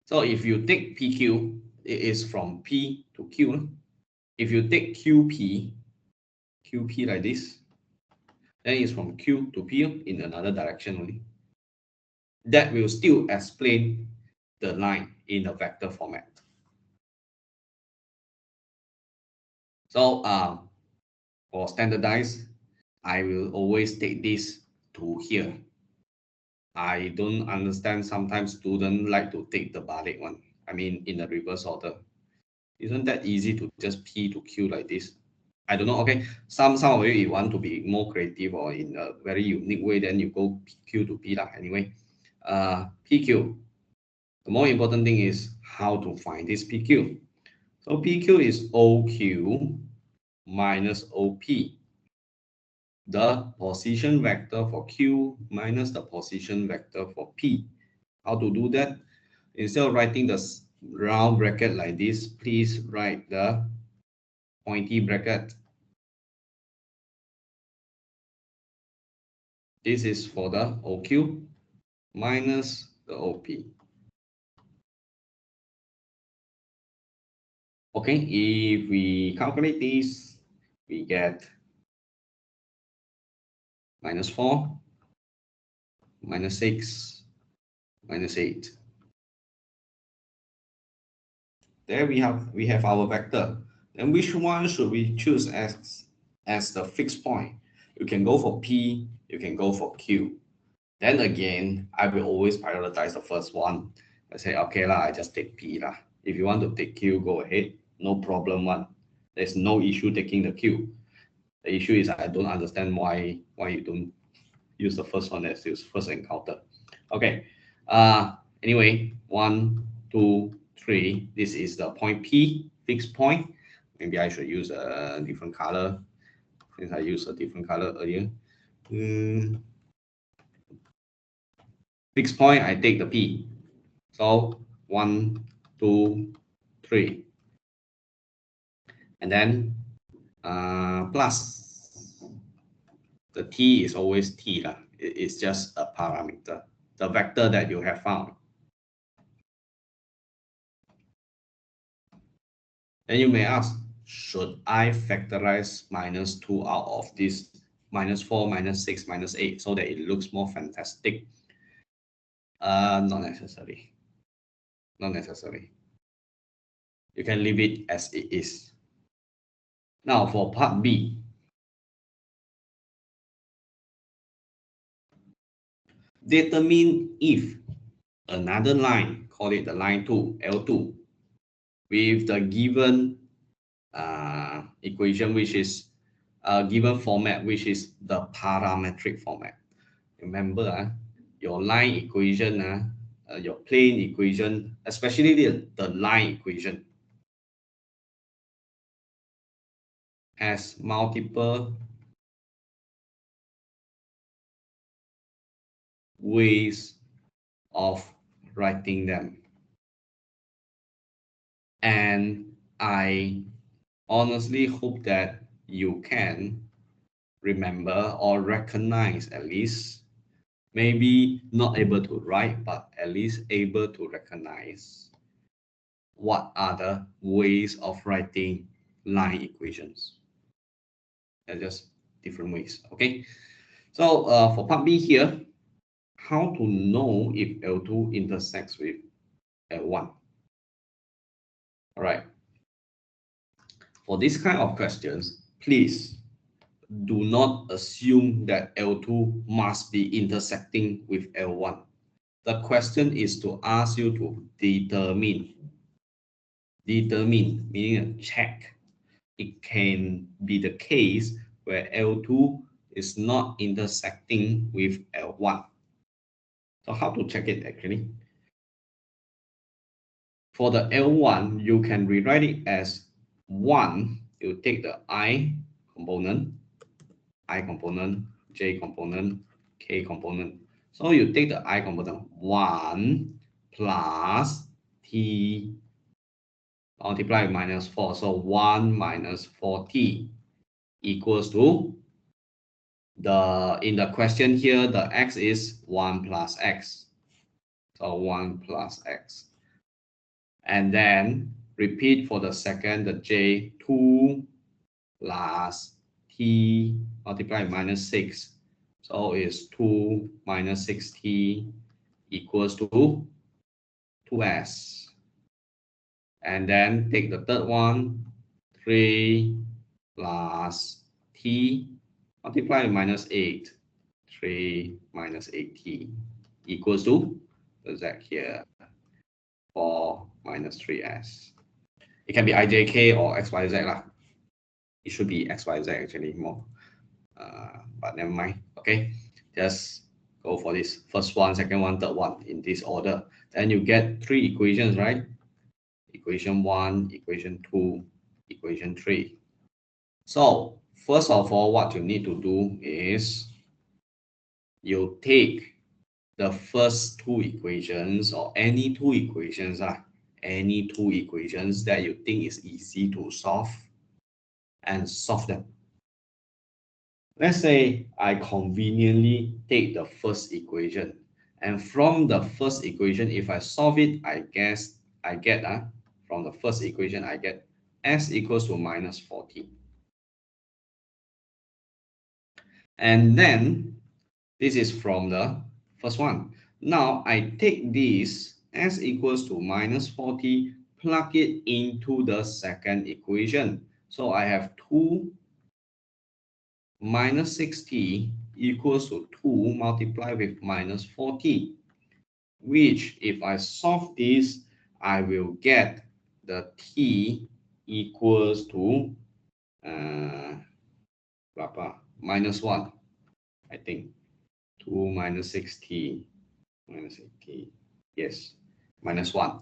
So if you take PQ, it is from P to Q. if you take QP like this, then it's from Q to P in another direction only. That will still explain the line in a vector format. So for standardized, I will always take this to here. I don't understand, sometimes students like to take the balik one. I mean, in the reverse order. Isn't that easy to just P to Q like this? I don't know. Okay, some of you want to be more creative or in a very unique way, then you go Q to P lah. Anyway, PQ. The more important thing is how to find this PQ. So PQ is OQ minus OP. The position vector for Q minus the position vector for P. How to do that? Instead of writing the round bracket like this, please write the pointy bracket. This is for the OQ minus the OP. Okay, if we calculate this, we get -4, -6, -8. There we have our vector. Then which one should we choose as the fixed point? You can go for P, you can go for Q. Then again, I will always prioritize the first one. I say, okay lah, I just take P lah. If you want to take Q, go ahead. No problem one. There's no issue taking the Q. The issue is I don't understand why you don't use the first one as your first encounter. Okay. Anyway, 1, 2, 3. This is the point P, fixed point. Maybe I should use a different color since I used a different color earlier. Fixed point, I take the P. So 1, 2, 3. And then plus the T is always T lah. It's just a parameter, the vector that you have found. Then you may ask, should I factorize -2 out of this -4, -6, -8 so that it looks more fantastic? Not necessary. Not necessary. You can leave it as it is. Now for part B. Determine if another line, call it the line 2, L2, with the given equation, which is given format, which is the parametric format. Remember, your line equation, your plane equation, especially the line equation, has multiple ways of writing them. And I honestly hope that you can remember or recognize, at least, maybe not able to write, but at least able to recognize what are the ways of writing line equations. They're just different ways, okay? So for part B here, how to know if L2 intersects with L1? All right. For this kind of questions, please do not assume that L2 must be intersecting with L1. The question is to ask you to determine, meaning a check. It can be the case where L2 is not intersecting with L1. So how to check it actually? For the L1, you can rewrite it as 1. You take the I component, J component, K component. So you take the I component, 1 plus T multiplied with -4. So 1 minus 4T equals to in the question here, the X is 1 plus X. So 1 plus X. And then repeat for the second, the j, 2 plus t multiplied minus 6. So it's 2 minus 6t equals to 2s. And then take the third one, 3 plus t multiplied with minus 8. 3 minus 8t equals to the z here, 4 minus 3s. It can be ijk or xyz lah. It should be xyz actually more, but never mind. Okay, just go for this first one, second one, third one in this order. Then you get 3 equations, right? Equation 1, equation 2, equation 3. So first of all, what you need to do is you take the first 2 equations or any 2 equations, any 2 equations that you think is easy to solve, and solve them. Let's say I conveniently take the first equation, and from the first equation, if I solve it, I get from the first equation, I get s equals to minus 40. And then this is from the first one. Now I take this s equals to minus 40, plug it into the second equation. So I have 2 minus 60 equals to 2 multiplied with minus 40, which if I solve this, I will get the t equals to minus 1, I think. 2 minus 6t minus 8t, yes, minus 1.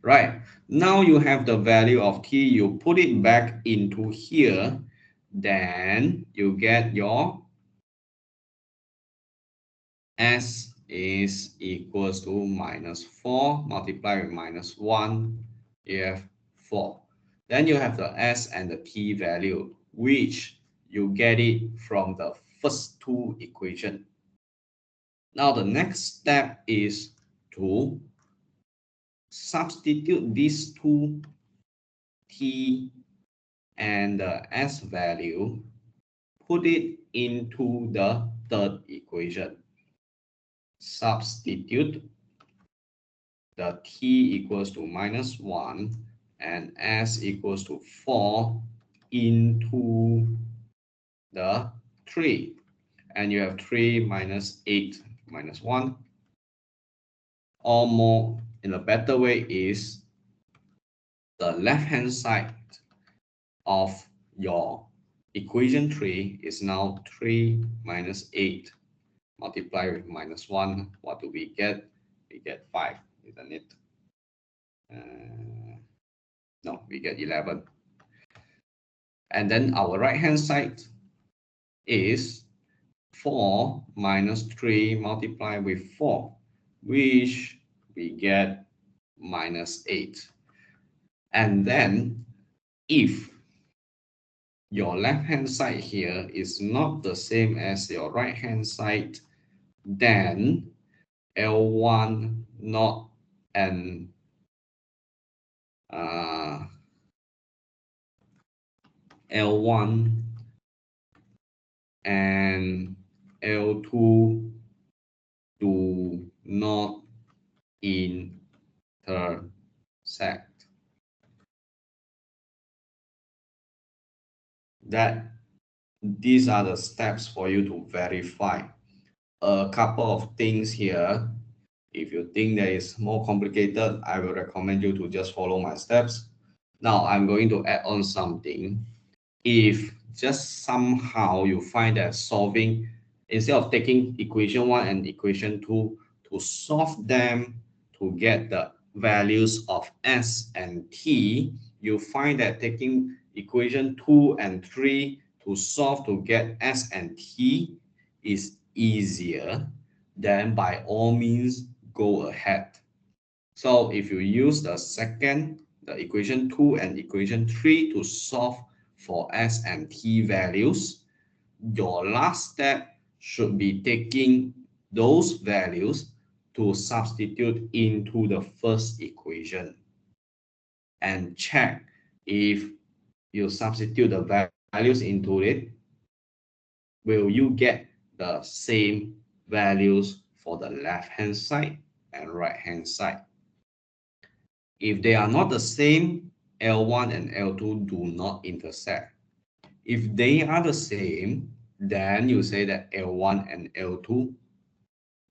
Right, now you have the value of t, you put it back into here, then you get your s is equals to minus 4 multiplied with minus 1, you have 4. Then you have the s and the t value, which you get it from the first 2 equations. Now the next step is to substitute these 2 t and the s value, put it into the third equation. Substitute the t equals to minus 1 and s equals to 4 into the 3. And you have 3 minus 8 minus 1. Or more, in a better way, is the left-hand side of your equation 3 is now 3 minus 8 multiplied with minus 1. What do we get? We get 5, isn't it? No, we get 11. And then our right-hand side is 4 minus 3 multiplied with 4, which we get minus 8. And then if your left-hand side here is not the same as your right-hand side, then L1 not and L1 and L2 do not intersect. These are the steps for you to verify. A couple of things here. If you think that is more complicated, I will recommend you to just follow my steps. Now I'm going to add on something. If just somehow you find that solving, instead of taking equation 1 and equation 2 to solve them to get the values of s and t, you find that taking equation 2 and 3 to solve to get s and t is easier, then by all means go ahead. So if you use the equation 2 and equation 3 to solve for s and t values, your last step should be taking those values to substitute into the first equation. and check if you substitute the values into it, will you get the same values for the left-hand side and right-hand side? If they are not the same, L1 and L2 do not intersect. If they are the same, then you say that L1 and L2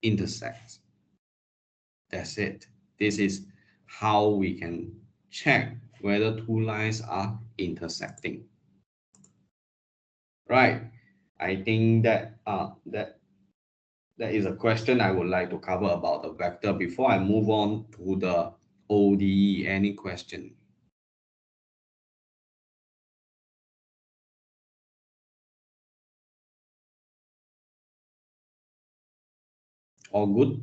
intersect. That's it. This is how we can check whether two lines are intersecting. Right. I think that that is a question I would like to cover about the vector before I move on to the ODE. Any question? All good?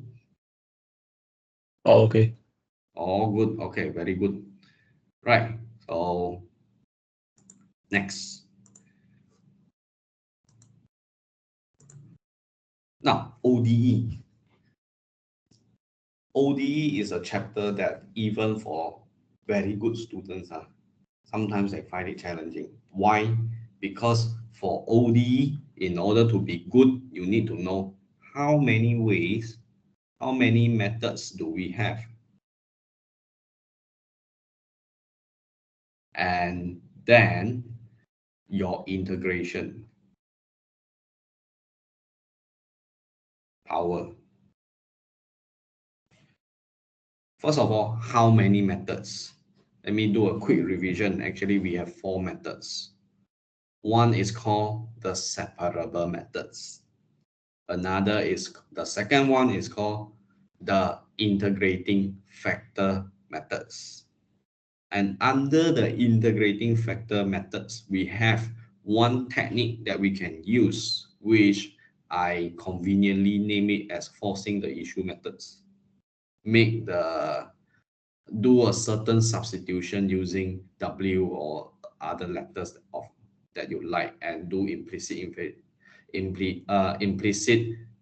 Oh, okay. All good. Okay, very good. Right. So next. Now, ODE. ODE is a chapter that even for very good students, sometimes they find it challenging. Why? Because for ODE, in order to be good, you need to know how many ways, how many methods do we have. And then your integration power. First of all, how many methods? Let me do a quick revision. Actually, we have 4 methods. One is called the separable methods. Another is, the second one is called the integrating factor methods. And under the integrating factor methods, we have one technique that we can use, which I conveniently name it as forcing the issue methods. Do a certain substitution using W or other letters that you like, and do implicit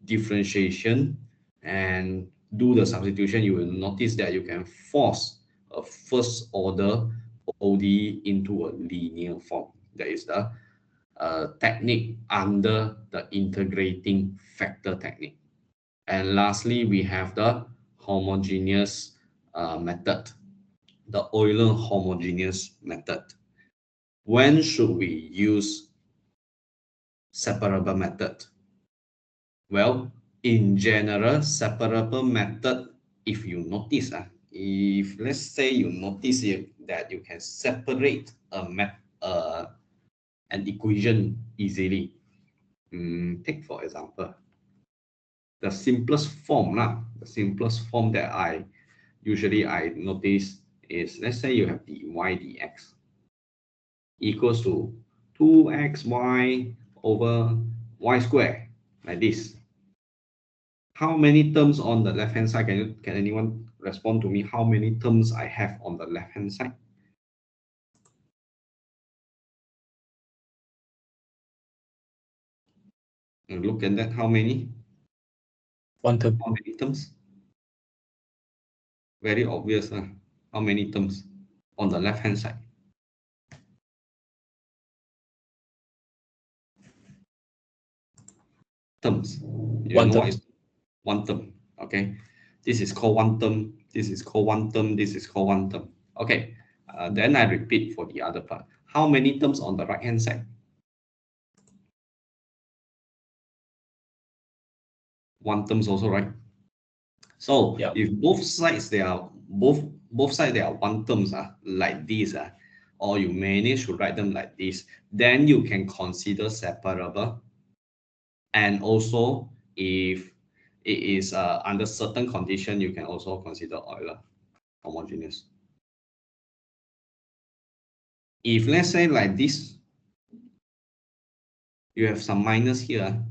differentiation and do the substitution. You will notice that you can force a first order ODE into a linear form. That is the technique under the integrating factor technique. And lastly, we have the homogeneous method, the Euler homogeneous method. When should we use separable method? Well, in general, separable method, if you notice, if let's say you notice that you can separate an equation easily. Take for example, the simplest form that I usually notice is, let's say you have dy dx equals to 2xy over y squared, like this. How many terms on the left hand side? Can anyone respond to me how many terms I have on the left hand side? And look at that, how many? One term. How many terms? Very obvious, how many terms on the left hand side? Terms. You One know term. what is one term? Okay, this is called one term. This is called one term. This is called one term. Okay, then I repeat for the other part. How many terms on the right hand side? One terms also, right? So Yeah. if both sides they are one terms, like this, or you manage to write them like this, then you can consider separable. And also, if it is under certain condition, you can also consider Euler homogeneous. If let's say like this, you have some minus here,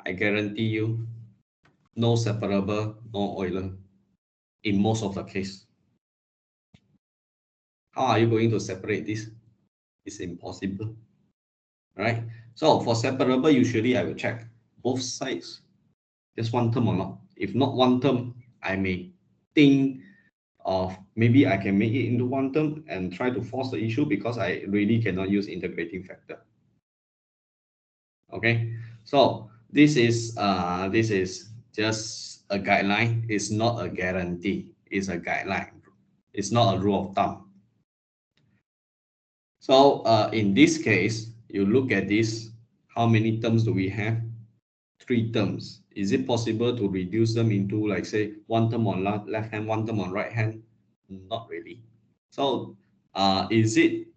I guarantee you no separable, no Euler in most of the case. How are you going to separate this? It's impossible, right? So for separable, usually I will check both sides, just one term or not. If not one term, I may think of maybe I can make it into one term and try to force the issue because I really cannot use integrating factor. Okay, so this is just a guideline. It's not a guarantee. It's a guideline. It's not a rule of thumb. So in this case, you look at this. How many terms do we have? 3 terms. Is it possible to reduce them into, like, say, one term on left hand, one term on right hand? Not really. So is it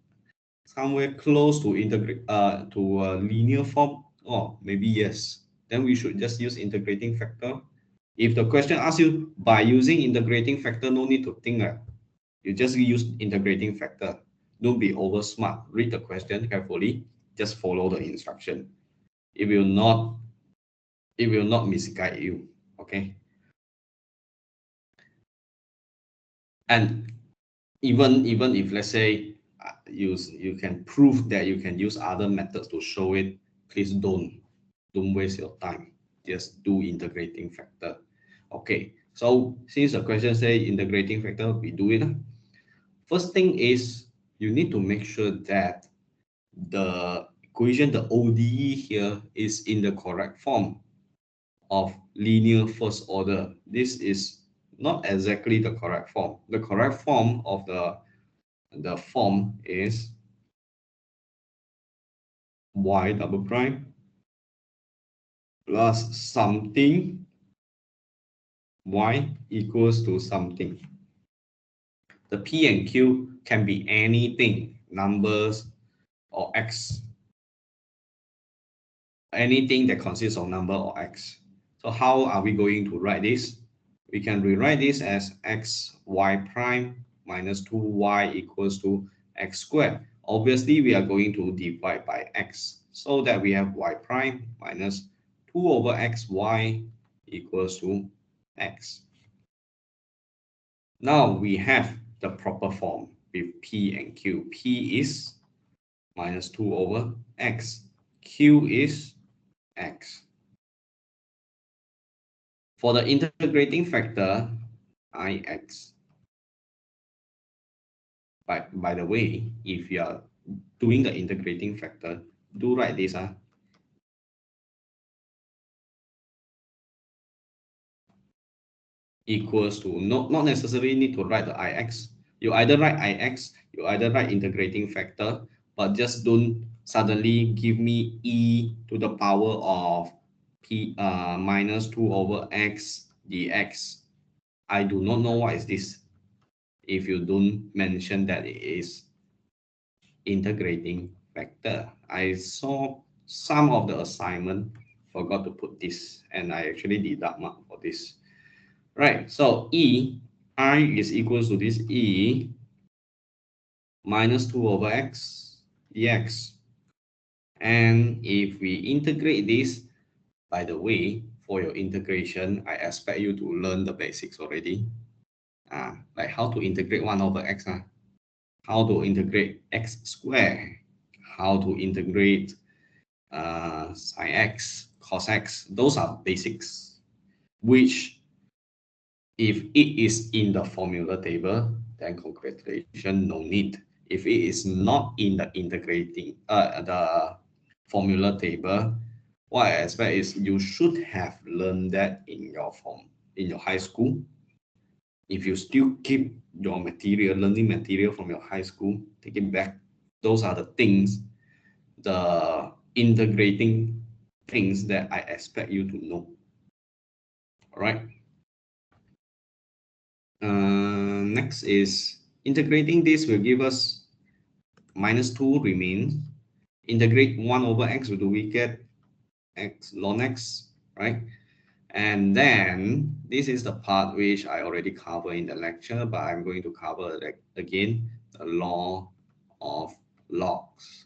somewhere close to integrate to a linear form? Oh, maybe yes. Then we should just use integrating factor. If the question asks you by using integrating factor, no need to think. You just use integrating factor. Don't be over smart. Read the question carefully. Just follow the instruction. It will not misguide you. Okay. And even if, let's say, you can prove that you can use other methods to show it, please don't waste your time. Just do integrating factor. Okay, so since the question say integrating factor, we do it. First thing is you need to make sure that the equation, the ODE here, is in the correct form of linear first order. This is not exactly the correct form. The correct form of the form is y double prime plus something y equals to something. The P and Q can be anything, numbers or x, anything that consists of number or x. So how are we going to write this? We can rewrite this as x y prime minus 2y equals to x squared. Obviously, we are going to divide by x, so that we have y prime minus 2 over xy equals to x. Now we have the proper form with P and Q. P is minus 2 over x. Q is x. For the integrating factor, Ix. By the way, if you are doing the integrating factor, do write this. Equals to, not necessarily need to write the Ix. You either write Ix, you either write integrating factor, but just don't suddenly give me e to the power of p minus 2 over x dx. I do not know what is this if you don't mention that it is integrating factor. I saw some of the assignment forgot to put this, and I actually deduct mark for this. Right, so I is equals to this e minus 2 over x dx. And if we integrate this, by the way, for your integration, I expect you to learn the basics already. Like how to integrate 1 over x, how to integrate x squared, how to integrate sine x, cos x. Those are basics, which if it is in the formula table, then congratulations, no need. If it is not in the integrating the formula table, what I expect is you should have learned that in your high school. If you still keep your learning material from your high school, take it back. Those are the things, the integrating things that I expect you to know. All right. Next is integrating this will give us minus 2 remains. Integrate 1 over x, do we get x ln x, right? And then this is the part which I already covered in the lecture, but I'm going to cover it again, the law of logs.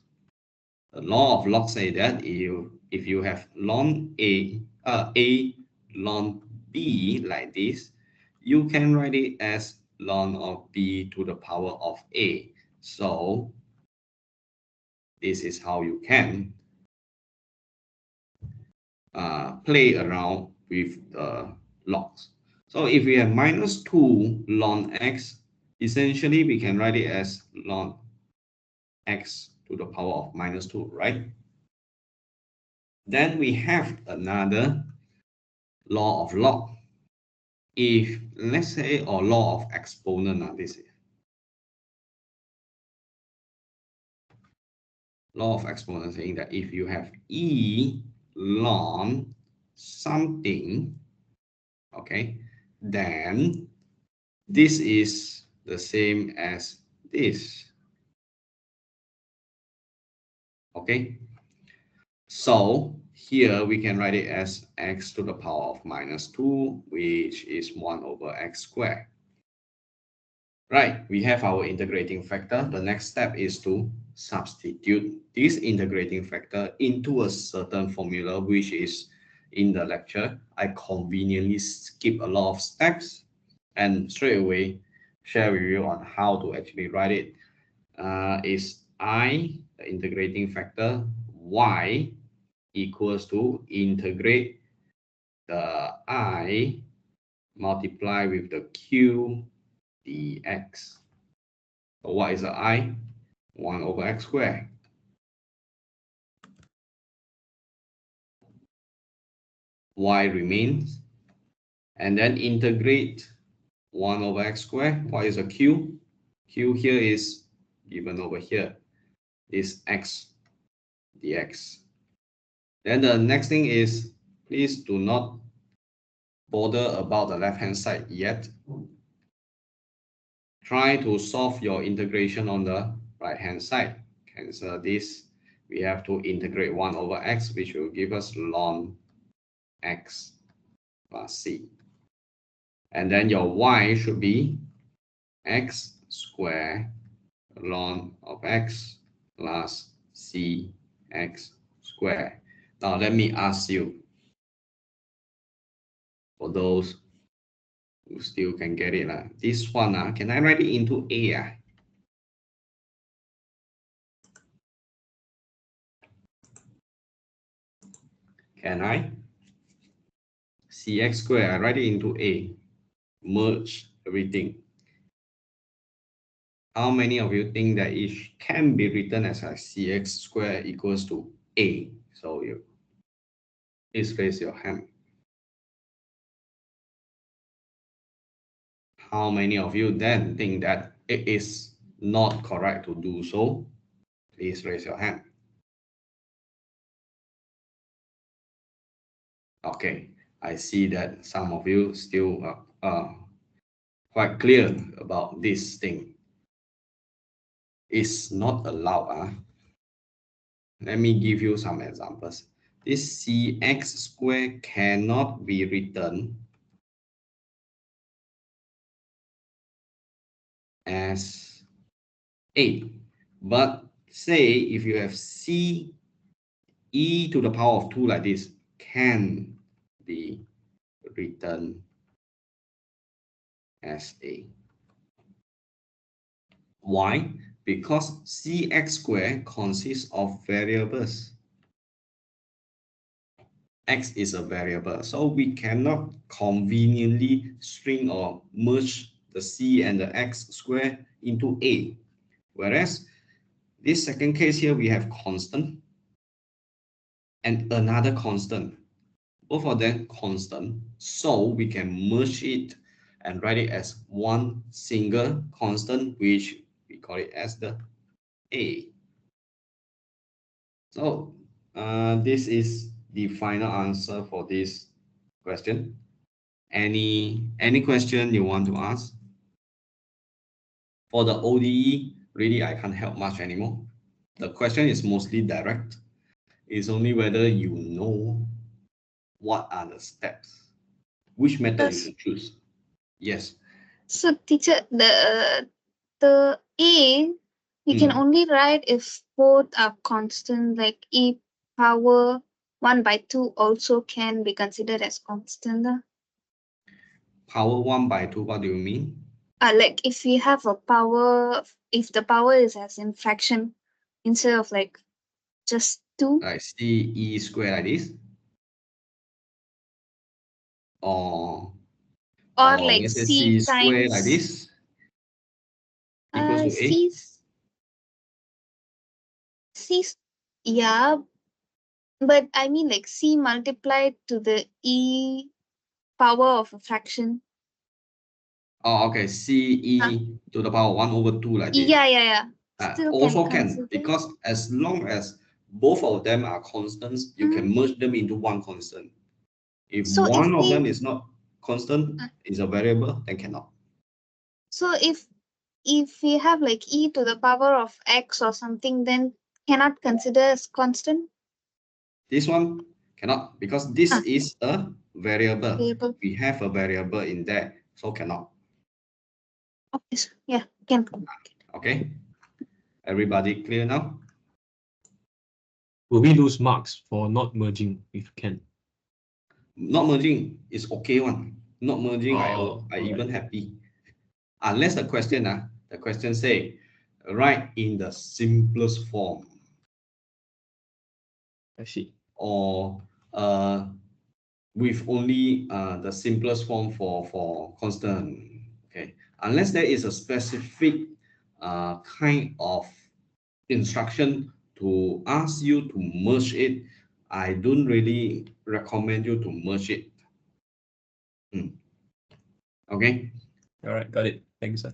The law of logs say that if you have ln a ln b like this, you can write it as ln of b to the power of a. So this is how you can play around with the logs. So if we have minus 2 ln x, essentially we can write it as ln x to the power of minus 2, right? Then we have another law of log. If, let's say, or law of exponent, this is law of exponent saying that if you have e ln something, okay, then this is the same as this. Okay, so here we can write it as x to the power of minus 2, which is 1 over x squared. Right, we have our integrating factor. The next step is to substitute this integrating factor into a certain formula, which is in the lecture. I conveniently skip a lot of steps and straight away share with you on how to actually write it. Is I, the integrating factor, y equals to integrate the I multiply with the q dx. So what is the I? 1 over x squared. Y remains. And then integrate 1 over x squared. What is a q? Q here is given over here. Is x dx. Then the next thing is, please do not bother about the left-hand side yet. Try to solve your integration on the right-hand side. Cancel this. We have to integrate 1 over x, which will give us ln x plus c. And then your y should be x squared ln of x plus c x squared. Now let me ask you, for those who still can get it, this one, can I write it into a? Can I? Cx squared, I write it into a. Merge everything. How many of you think that it can be written as a cx squared equals to a? So you please raise your hand. How many of you then think that it is not correct to do so? Please raise your hand. Okay, I see that some of you still are quite clear about this thing. It's not allowed. Let me give you some examples. This cx squared cannot be written as a. But say if you have c e to the power of 2 like this, can be written as a. Why? Because cx squared consists of variables. X is a variable, so we cannot conveniently string or merge the c and the x squared into a. Whereas this second case here, we have constant and another constant. Both of them constant, so we can merge it and write it as one single constant, which we call it as the a. So this is the final answer for this question. Any question you want to ask? For the ODE, really I can't help much anymore. The question is mostly direct. It's only whether you know what are the steps, which method you should choose. Yes. So teacher, the A you can only write if both are constant, like e power 1 by 2 also can be considered as constant. Power 1 by 2, what do you mean? Like if we have a power, if the power is as in fraction instead of like just 2. Like c e squared like this? Or Or like let's say C C square like times this equals to A. C, yeah, but I mean like C multiplied to the E power of a fraction. Oh, okay. CE to the power 1 over 2 like this. Yeah. Still Also can can, consider. because as long as both of them are constants, you can merge them into one constant. If So if one of we- them is not constant, is a variable, then cannot. So if we have like E to the power of X or something, then cannot consider as constant. This one cannot, because this Ah. is a variable. Variable. We have a variable in there, so cannot. Okay, so yeah, can. Okay, everybody clear now? Will we lose marks for not merging if can? Not merging is okay one. Not merging, I alright. even happy. Unless the question say, write in the simplest form, I see. or with only the simplest form for constant. Okay, unless there is a specific kind of instruction to ask you to merge it, I don't really recommend you to merge it. Okay. All right, got it. Thanks, sir.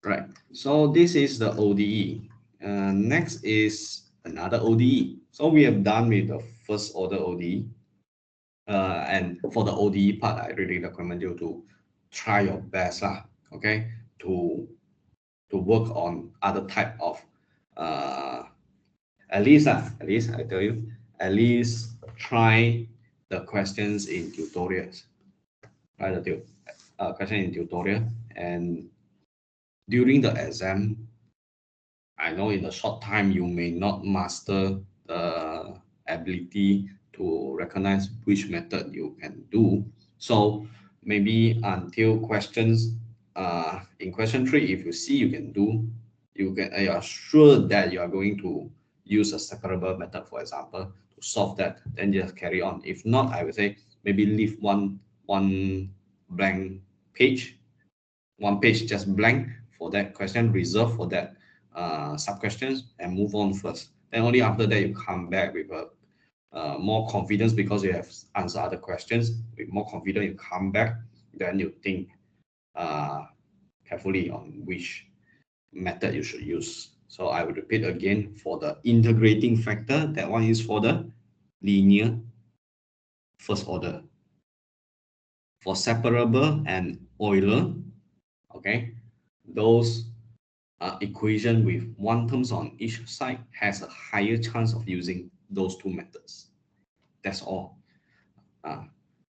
Right. So this is the ODE. Next is another ODE. So we have done with the first order ODE. And for the ODE part, I really recommend you to try your best, okay, to work on other type of at least I tell you, at least try the questions in tutorials. Try the question in tutorial, and during the exam, I know in a short time you may not master the ability to recognize which method you can do. So maybe until questions in question 3, if you see you can do, you are sure that you are going to use a separable method, for example, to solve that, then just carry on. If not, I would say maybe leave one blank page, one page just blank for that question, reserve for that sub questions, and move on first. Then only after that you come back with a more confidence, because you have answered other questions with more confidence. You come back, then you think carefully on which method you should use. So I will repeat again, for the integrating factor, that one is for the linear first order. For separable and Euler, okay, those equation with one terms on each side has a higher chance of using those two methods. That's all.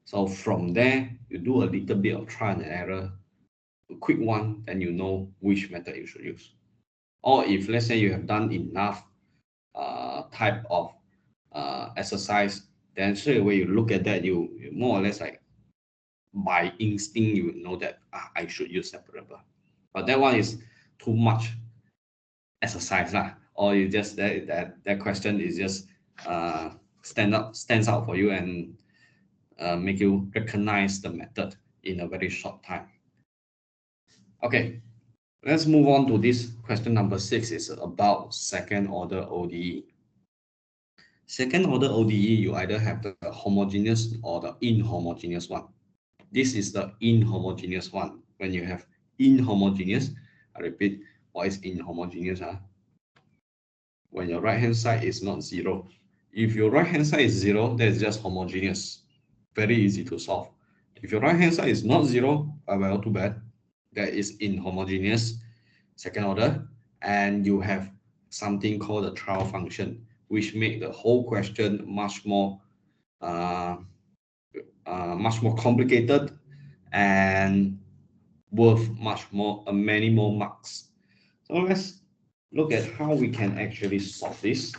So from there, you do a little bit of trial and error, a quick one, then you know which method you should use. Or if let's say you have done enough type of exercise, then straight away you look at that, you more or less like by instinct you know that I should use separable. But that one is too much exercise lah, or you just that question is just stands out for you and make you recognize the method in a very short time. Okay, let's move on to this question number 6. Is about second order ODE. Second order ODE, you either have the homogeneous or the inhomogeneous one. This is the inhomogeneous one. When you have inhomogeneous, I repeat, what is inhomogeneous? When your right hand side is not 0. If your right hand side is 0, that's just homogeneous. Very easy to solve. If your right hand side is not 0, well, too bad. That is inhomogeneous, second order, and you have something called a trial function, which make the whole question much more complicated and worth many more marks. So let's look at how we can actually solve this.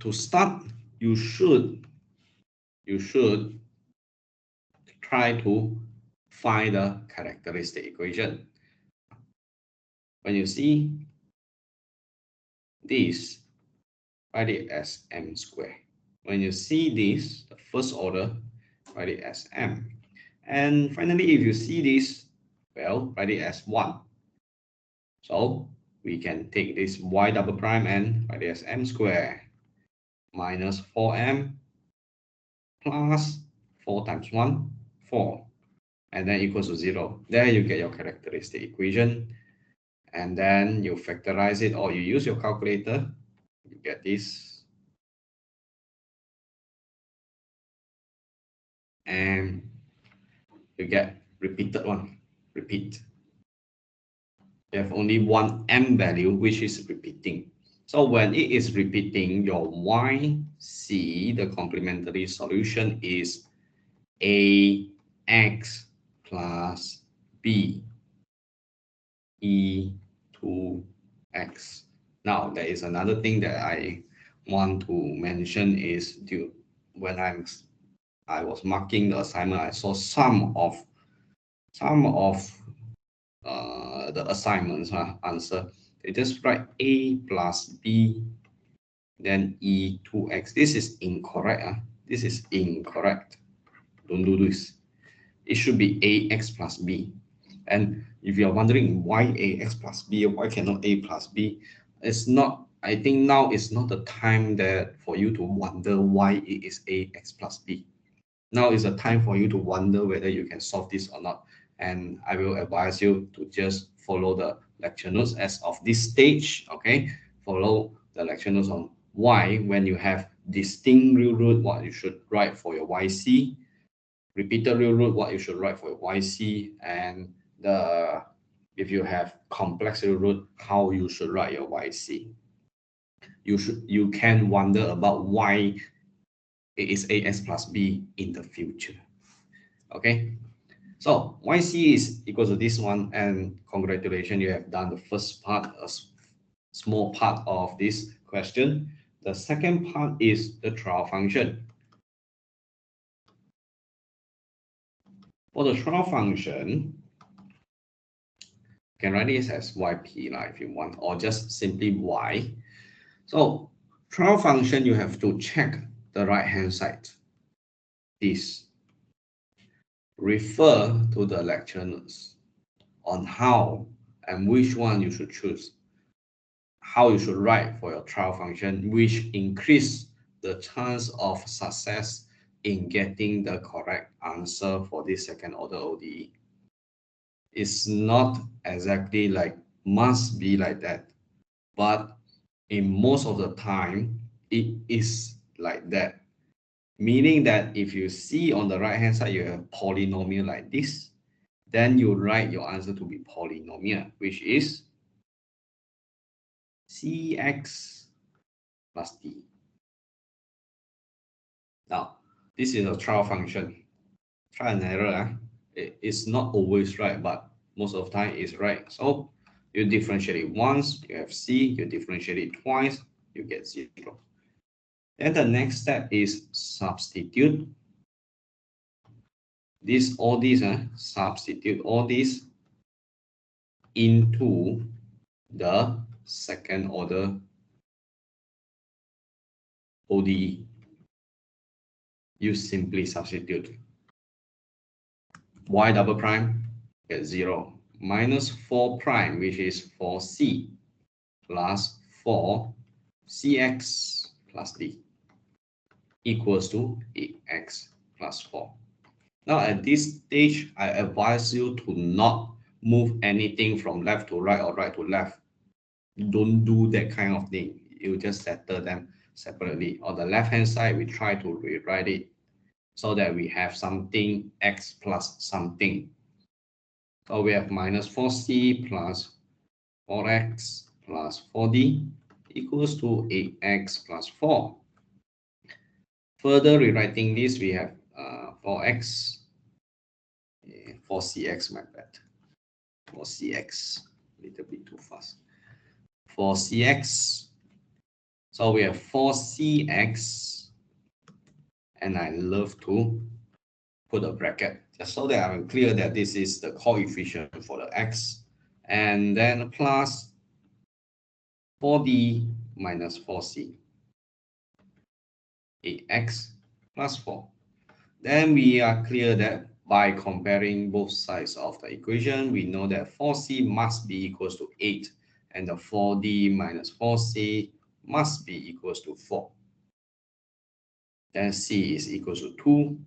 To start, you should try to find the characteristic equation. When you see this, write it as m squared. When you see this, the first order, write it as m. And finally, if you see this, well, write it as 1. So we can take this y double prime and write it as m squared minus 4m plus 4 times 1, 4, and then equals to 0. There you get your characteristic equation, and then you factorize it or you use your calculator, you get this. And you get repeated one, repeat. You have only one m value, which is repeating. So when it is repeating, your YC, the complementary solution is AX plus B E2X. Now, there is another thing that I want to mention is when I was marking the assignment, I saw some of the assignments answer. They just write A plus B, then E2X. This is incorrect. This is incorrect. Don't do this. It should be AX plus B. And if you're wondering why AX plus B, why cannot A plus B, it's not, I think now is not the time that for you to wonder why it is AX plus B. Now is the time for you to wonder whether you can solve this or not. And I will advise you to just follow the lecture notes as of this stage, okay? Follow the lecture notes on why, when you have distinct real root, what you should write for your YC, repeated real root, what you should write for your YC, and if you have complex real root, how you should write your YC. You can wonder about why it is AX plus B in the future. Okay, so YC is equal to this one, and congratulations, you have done the first part, a small part of this question. The second part is the trial function. For the trial function, you can write this as YP if you want, or just simply Y. So trial function, you have to check the right hand side. This. Refer to the lecture notes on how and which one you should choose, how you should write for your trial function, which increase the chance of success in getting the correct answer for this second order ODE. It's not exactly like must be like that, but in most of the time, it is like that. Meaning that if you see on the right hand side, you have a polynomial like this, then you write your answer to be polynomial, which is CX plus D. Now, this is a trial function. Trial and error. It's not always right, but most of the time it's right. So you differentiate it once, you have C, you differentiate it twice, you get 0. Then the next step is substitute. Substitute all these into the second order ODE. You simply substitute y double prime get 0 minus 4 prime, which is 4c plus 4cx plus d equals to 8x plus 4. Now at this stage, I advise you to not move anything from left to right or right to left. Don't do that kind of thing. You just settle them separately. On the left hand side, we try to rewrite it so that we have something x plus something. So we have minus 4c plus 4x plus 4d equals to 8x plus 4. Further rewriting this, we have 4x, 4cx, my bad. 4cx, a little bit too fast. 4cx. So we have 4cx, and I love to put a bracket just so that I'm clear that this is the coefficient for the x, and then plus 4d minus 4c. ax plus 4. Then we are clear that by comparing both sides of the equation, we know that 4c must be equals to 8, and the 4d minus 4c must be equals to 4. Then c is equals to 2,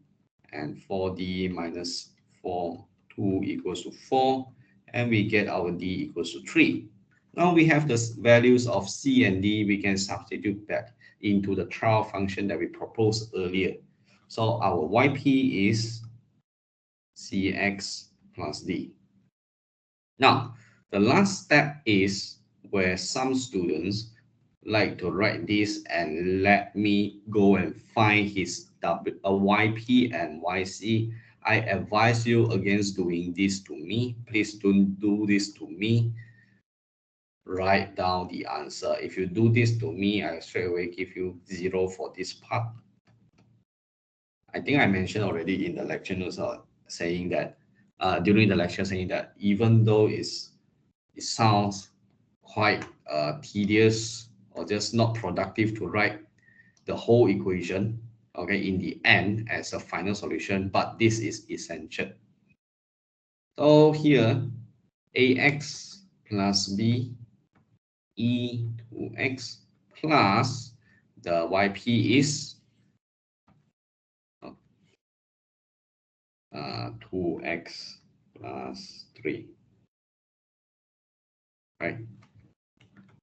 and 4d minus 2 equals to 4, and we get our d equals to 3. Now we have the values of c and d, we can substitute back into the trial function that we proposed earlier. So our yp is cx plus d. Now, the last step is where some students like to write this and let me go and find his yp and yc. I advise you against doing this to me. Please don't do this to me. Write down the answer. If you do this to me, I straight away give you 0 for this part. I think I mentioned already in the lecture notes saying that during the lecture saying that even though it sounds quite tedious or just not productive to write the whole equation, okay, in the end as a final solution, but this is essential. So here ax plus b e to x plus the yp is 2x plus 3, right?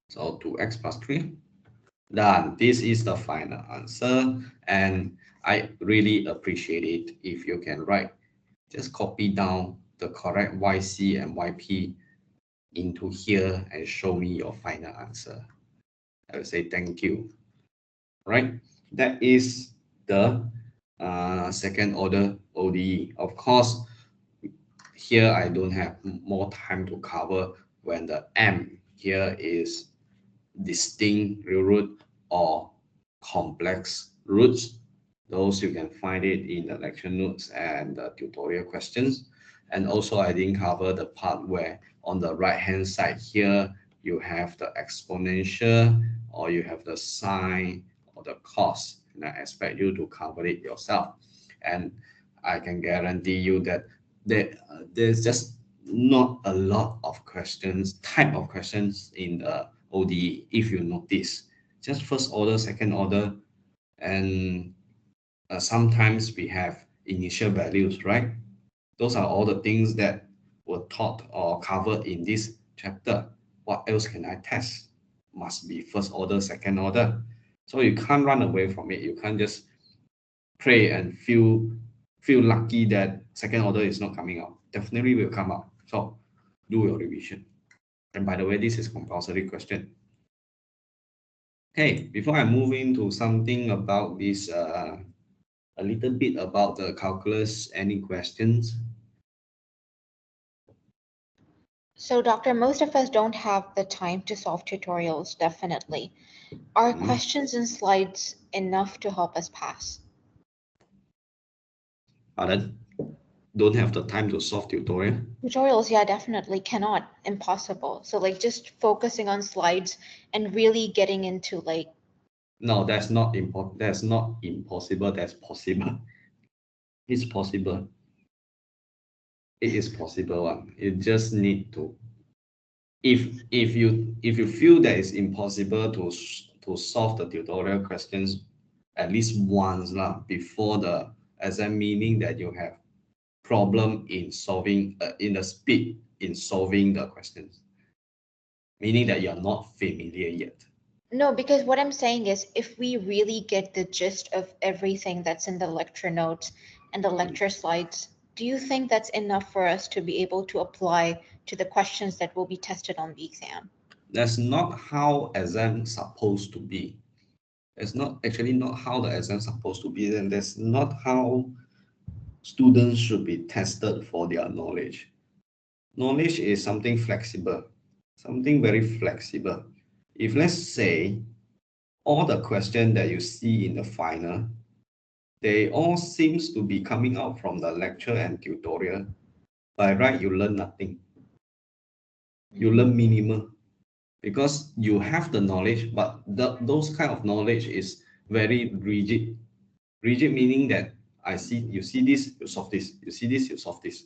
So 2x plus 3, done. This is the final answer, and I really appreciate it if you can write, just copy down the correct yc and yp into here and show me your final answer. I will say thank you. Right, that is the second order ODE. Of course, here I don't have more time to cover when the M here is distinct real root or complex roots. Those you can find it in the lecture notes and the tutorial questions. And also I didn't cover the part where on the right hand side here you have the exponential or you have the sine or the cos, and I expect you to cover it yourself. And I can guarantee you that there's just not a lot of type of questions in the ODE if you notice. Just first order, second order, and sometimes we have initial values, right? Those are all the things that were taught or covered in this chapter. What else can I test? Must be first order, second order. So you can't run away from it. You can't just pray and feel lucky that second order is not coming out. Definitely will come out. So do your revision. And by the way, this is compulsory question. Okay, before I move into something about this, a little bit about the calculus, any questions? So, Doctor, most of us don't have the time to solve tutorials, definitely. Are questions and slides enough to help us pass? Pardon? Don't have the time to solve tutorial? Tutorials, yeah, definitely cannot. Impossible. So, like, just focusing on slides and really getting into, like... No, that's not important. That's not impossible. That's possible. It's possible. It is possible. You just need to. If you feel that it's impossible to solve the tutorial questions at least once before the exam, meaning that you have problem in solving in the speed in solving the questions, meaning that you're not familiar yet. No, because what I'm saying is if we really get the gist of everything that's in the lecture notes and the lecture slides, do you think that's enough for us to be able to apply to the questions that will be tested on the exam? That's not how exam supposed to be. It's not actually not how the exam supposed to be, and that's not how students should be tested for their knowledge. Knowledge is something flexible, something very flexible. If let's say all the questions that you see in the final, they all seems to be coming out from the lecture and tutorial, by right you learn nothing. You learn minimal because you have the knowledge, but those kind of knowledge is very rigid Rigid meaning that you see this, you solve this, you see this, you solve this.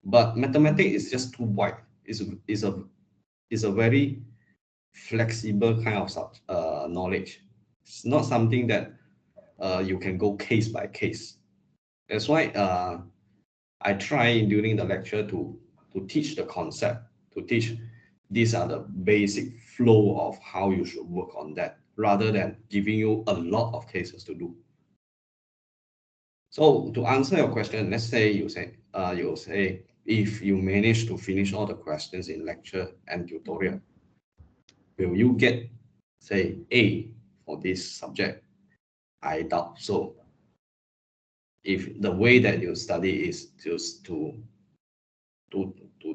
But mathematics is just too wide. Is a very flexible kind of knowledge. It's not something that you can go case by case. That's why I try during the lecture to teach the concept, to teach these are the basic flow of how you should work on that, rather than giving you a lot of cases to do. So to answer your question, let's say you say if you manage to finish all the questions in lecture and tutorial, will you get, say, A for this subject? I doubt so. If the way that you study is just to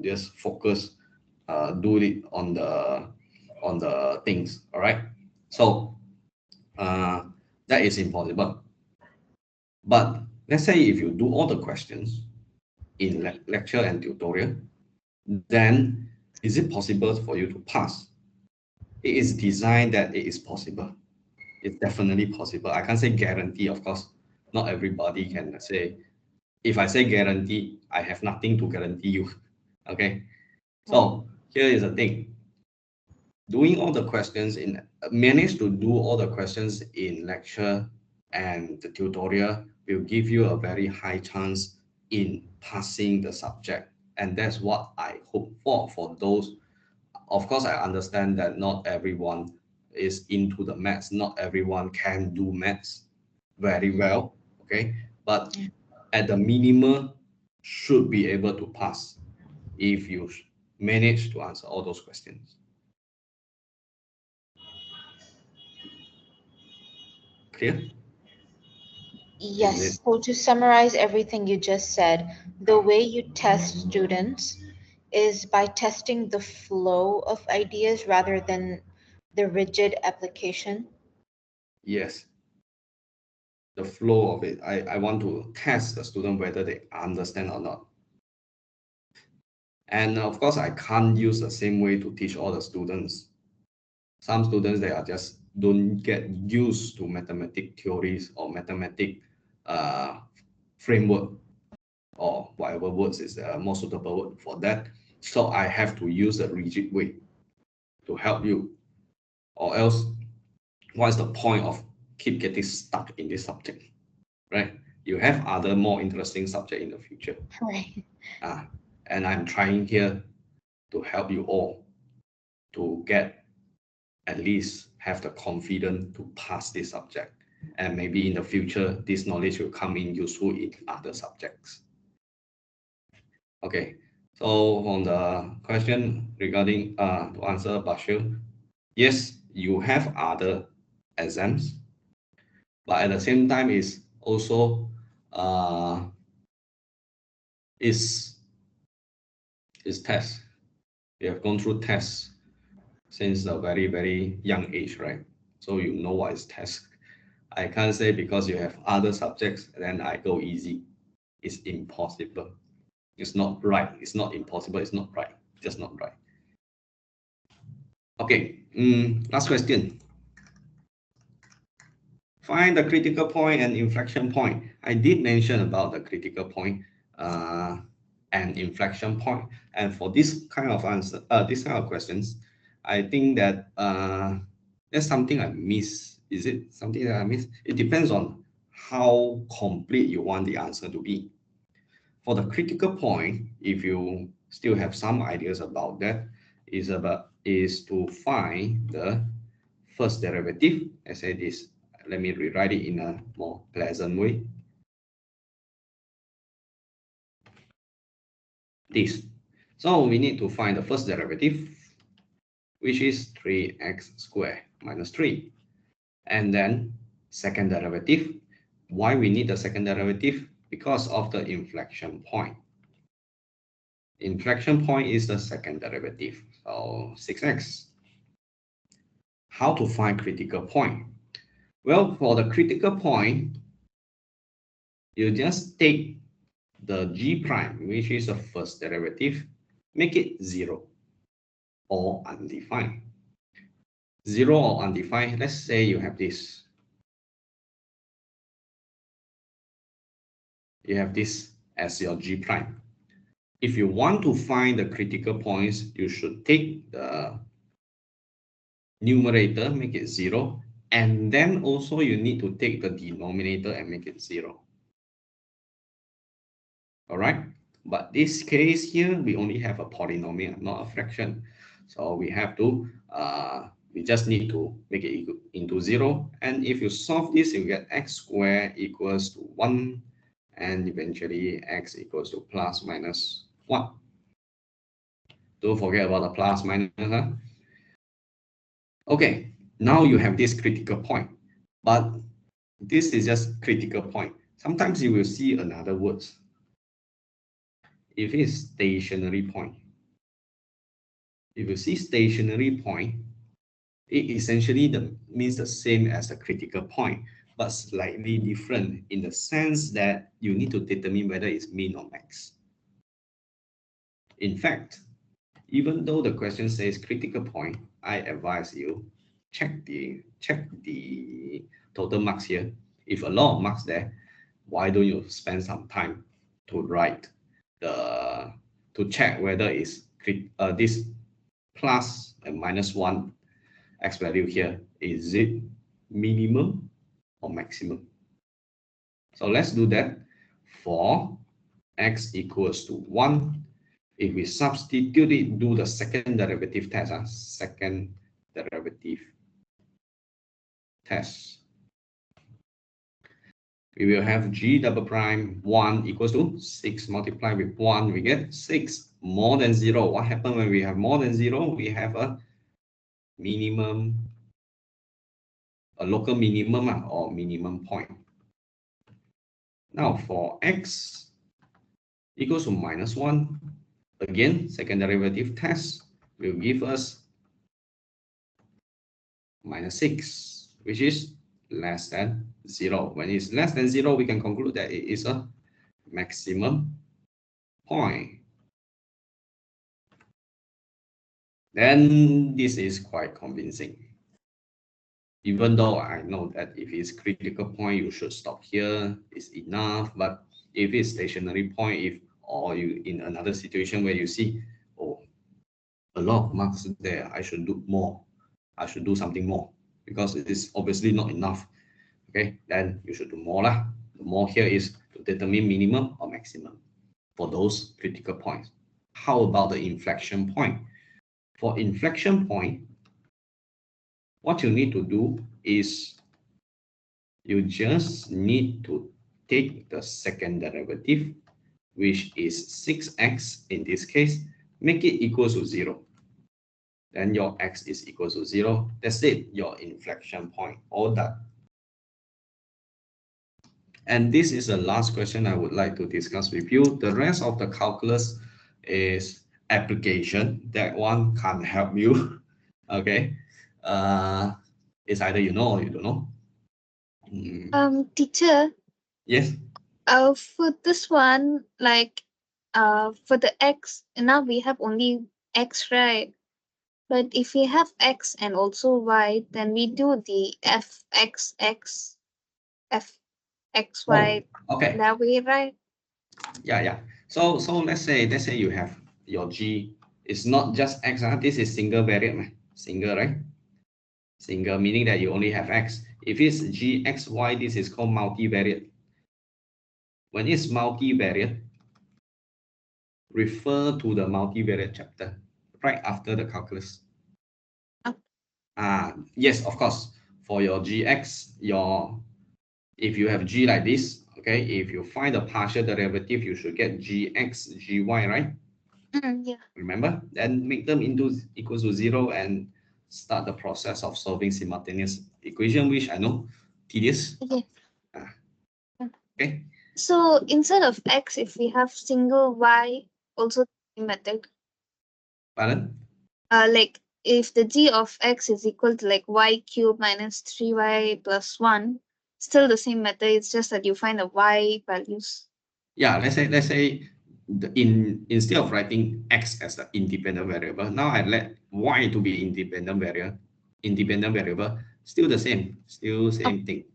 just focus, do it on the things, all right? So that is impossible. But let's say if you do all the questions in lecture and tutorial, then is it possible for you to pass? It is designed that it is possible. It's definitely possible. I can't say guarantee, of course. Not everybody can say. If I say guarantee, I have nothing to guarantee you. Okay. So here is the thing. Doing all the questions manage to do all the questions in lecture and the tutorial will give you a very high chance in passing the subject. And that's what I hope for those. Of course, I understand that not everyone is into the maths. Not everyone can do maths very well. Okay. But at the minimum, should be able to pass if you manage to answer all those questions. Clear? Yes, so to summarize everything you just said, the way you test students is by testing the flow of ideas rather than the rigid application. Yes. The flow of it. I want to test the student whether they understand or not. And of course, I can't use the same way to teach all the students. Some students, they are just don't get used to mathematic theories or mathematic framework, or whatever words is the most suitable word for that. So I have to use a rigid way to help you, or else what's the point of keep getting stuck in this subject, right? You have other more interesting subject in the future. Right. And I'm trying here to help you all to get, at least have the confidence to pass this subject. And maybe in the future, this knowledge will come in useful in other subjects. Okay, so on the question regarding to answer Bashir, yes, you have other exams, but at the same time is also is tests. You have gone through tests since a very, very young age, right? So you know what is test. I can't say because you have other subjects, then I go easy. It's impossible. It's not right. It's not impossible. It's not right. Just not right. Okay, last question. Find the critical point and inflection point. I did mention about the critical point and inflection point. And for this kind of answer, this kind of questions, I think that there's something I miss. Is it something that I miss? It depends on how complete you want the answer to be. For the critical point, if you still have some ideas about that, is to find the first derivative. I say this. Let me rewrite it in a more pleasant way. This. So we need to find the first derivative, which is 3x squared minus 3. And then second derivative. Why we need the second derivative? Because of the inflection point. Inflection point is the second derivative, so 6x. How to find critical point? Well, for the critical point, you just take the g prime, which is the first derivative, make it 0 or undefined. 0 or undefined, let's say you have this. You have this as your G prime. If you want to find the critical points, you should take the numerator, make it 0, and then also you need to take the denominator and make it 0. All right, but this case here, we only have a polynomial, not a fraction. So we have to, we just need to make it into 0. And if you solve this, you get x squared equals to 1, and eventually x equals to plus minus 1. Don't forget about the plus minus. Huh? Okay, now you have this critical point, but this is just critical point. Sometimes you will see another words. If it's stationary point, if you see stationary point, it essentially means the same as a critical point, but slightly different in the sense that you need to determine whether it's min or max. In fact, even though the question says critical point, I advise you check the total marks here. If a lot of marks there, why don't you spend some time to write to check whether it's this plus and minus 1 x value here, is it minimum or maximum? So let's do that. For x equals to 1, if we substitute it, do the second derivative test, second derivative test. We will have g double prime 1 equals to 6 multiplied with 1, we get 6 more than 0. What happens when we have more than 0? We have a minimum, a local minimum or minimum point. Now for x equals to minus 1, again, second derivative test will give us minus 6, which is less than 0. When it's less than 0, we can conclude that it is a maximum point. Then this is quite convincing. Even though I know that if it's critical point, you should stop here, it's enough. But if it's stationary point, or you in another situation where you see, oh, a lot of marks there, I should do more. I should do something more because it is obviously not enough. Okay, then you should do more lah. The more here is to determine minimum or maximum for those critical points. How about the inflection point? For inflection point, what you need to do is you just need to take the second derivative, which is 6x in this case, make it equal to 0. Then your x is equal to 0. That's it, your inflection point, all done. And this is the last question I would like to discuss with you. The rest of the calculus is application. That one can't help you. Okay. It's either you know or you don't know. Teacher. Yes. For this one, like, for the x, now we have only x, right? But if we have x and also y, then we do the fxx, fxy okay. that way, right? Yeah. So let's say you have your g. It's not just x. This is single variable, single, right? Single meaning that you only have x. If it's g, x, y, this is called multivariate. When it's multivariate, refer to the multivariate chapter right after the calculus. Yes, of course. For your gx, if you have g like this, okay, if you find the partial derivative, you should get gx, gy, right? Yeah. Remember? Then make them into equals to 0 and start the process of solving simultaneous equation, which I know tedious. Okay. Okay. So instead of x, if we have single y, also the method. Pardon? Like if the g of x is equal to like y cubed minus 3y plus 1, still the same method. It's just that you find the y values. Yeah, let's say instead of writing x as the independent variable, now I let y to be independent variable, still the same, still same thing.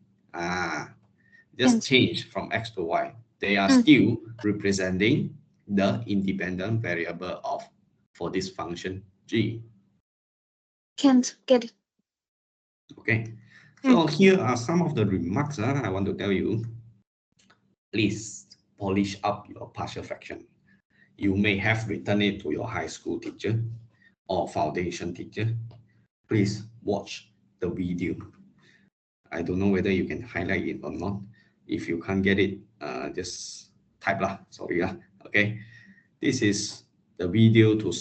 Just change from x to y. they are still representing the independent variable for this function g. Can't get it. Okay, so here are some of the remarks I want to tell you. Please polish up your partial fraction. You may have written it to your high school teacher or foundation teacher. Please watch the video. I don't know whether you can highlight it or not. If you can't get it, just type lah. Sorry lah. Okay, this is the video to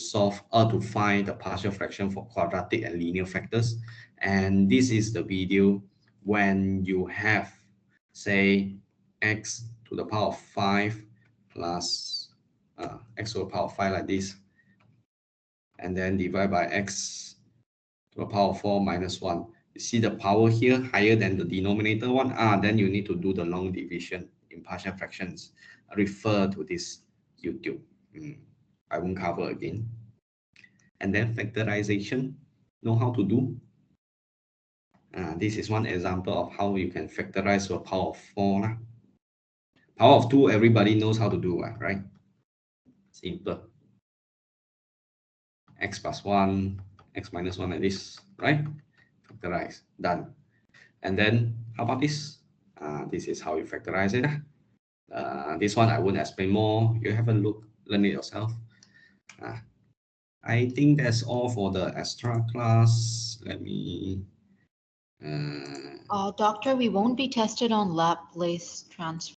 find the partial fraction for quadratic and linear factors. And this is the video when you have, say, x to the power of 5 plus x to the power of 5 like this, and then divide by x to the power of 4 minus 1. You see the power here higher than the denominator one? Then you need to do the long division in partial fractions. Refer to this YouTube. I won't cover again. And then factorization, know how to do? This is one example of how you can factorize to a power of 4. Power of 2, everybody knows how to do, right? Simple. X plus 1, x minus 1 like this, right? Factorize, done. And then how about this? This is how you factorize it. This one I won't explain more. You have a look, learn it yourself. I think that's all for the extra class. Let me. Doctor, we won't be tested on Laplace transform.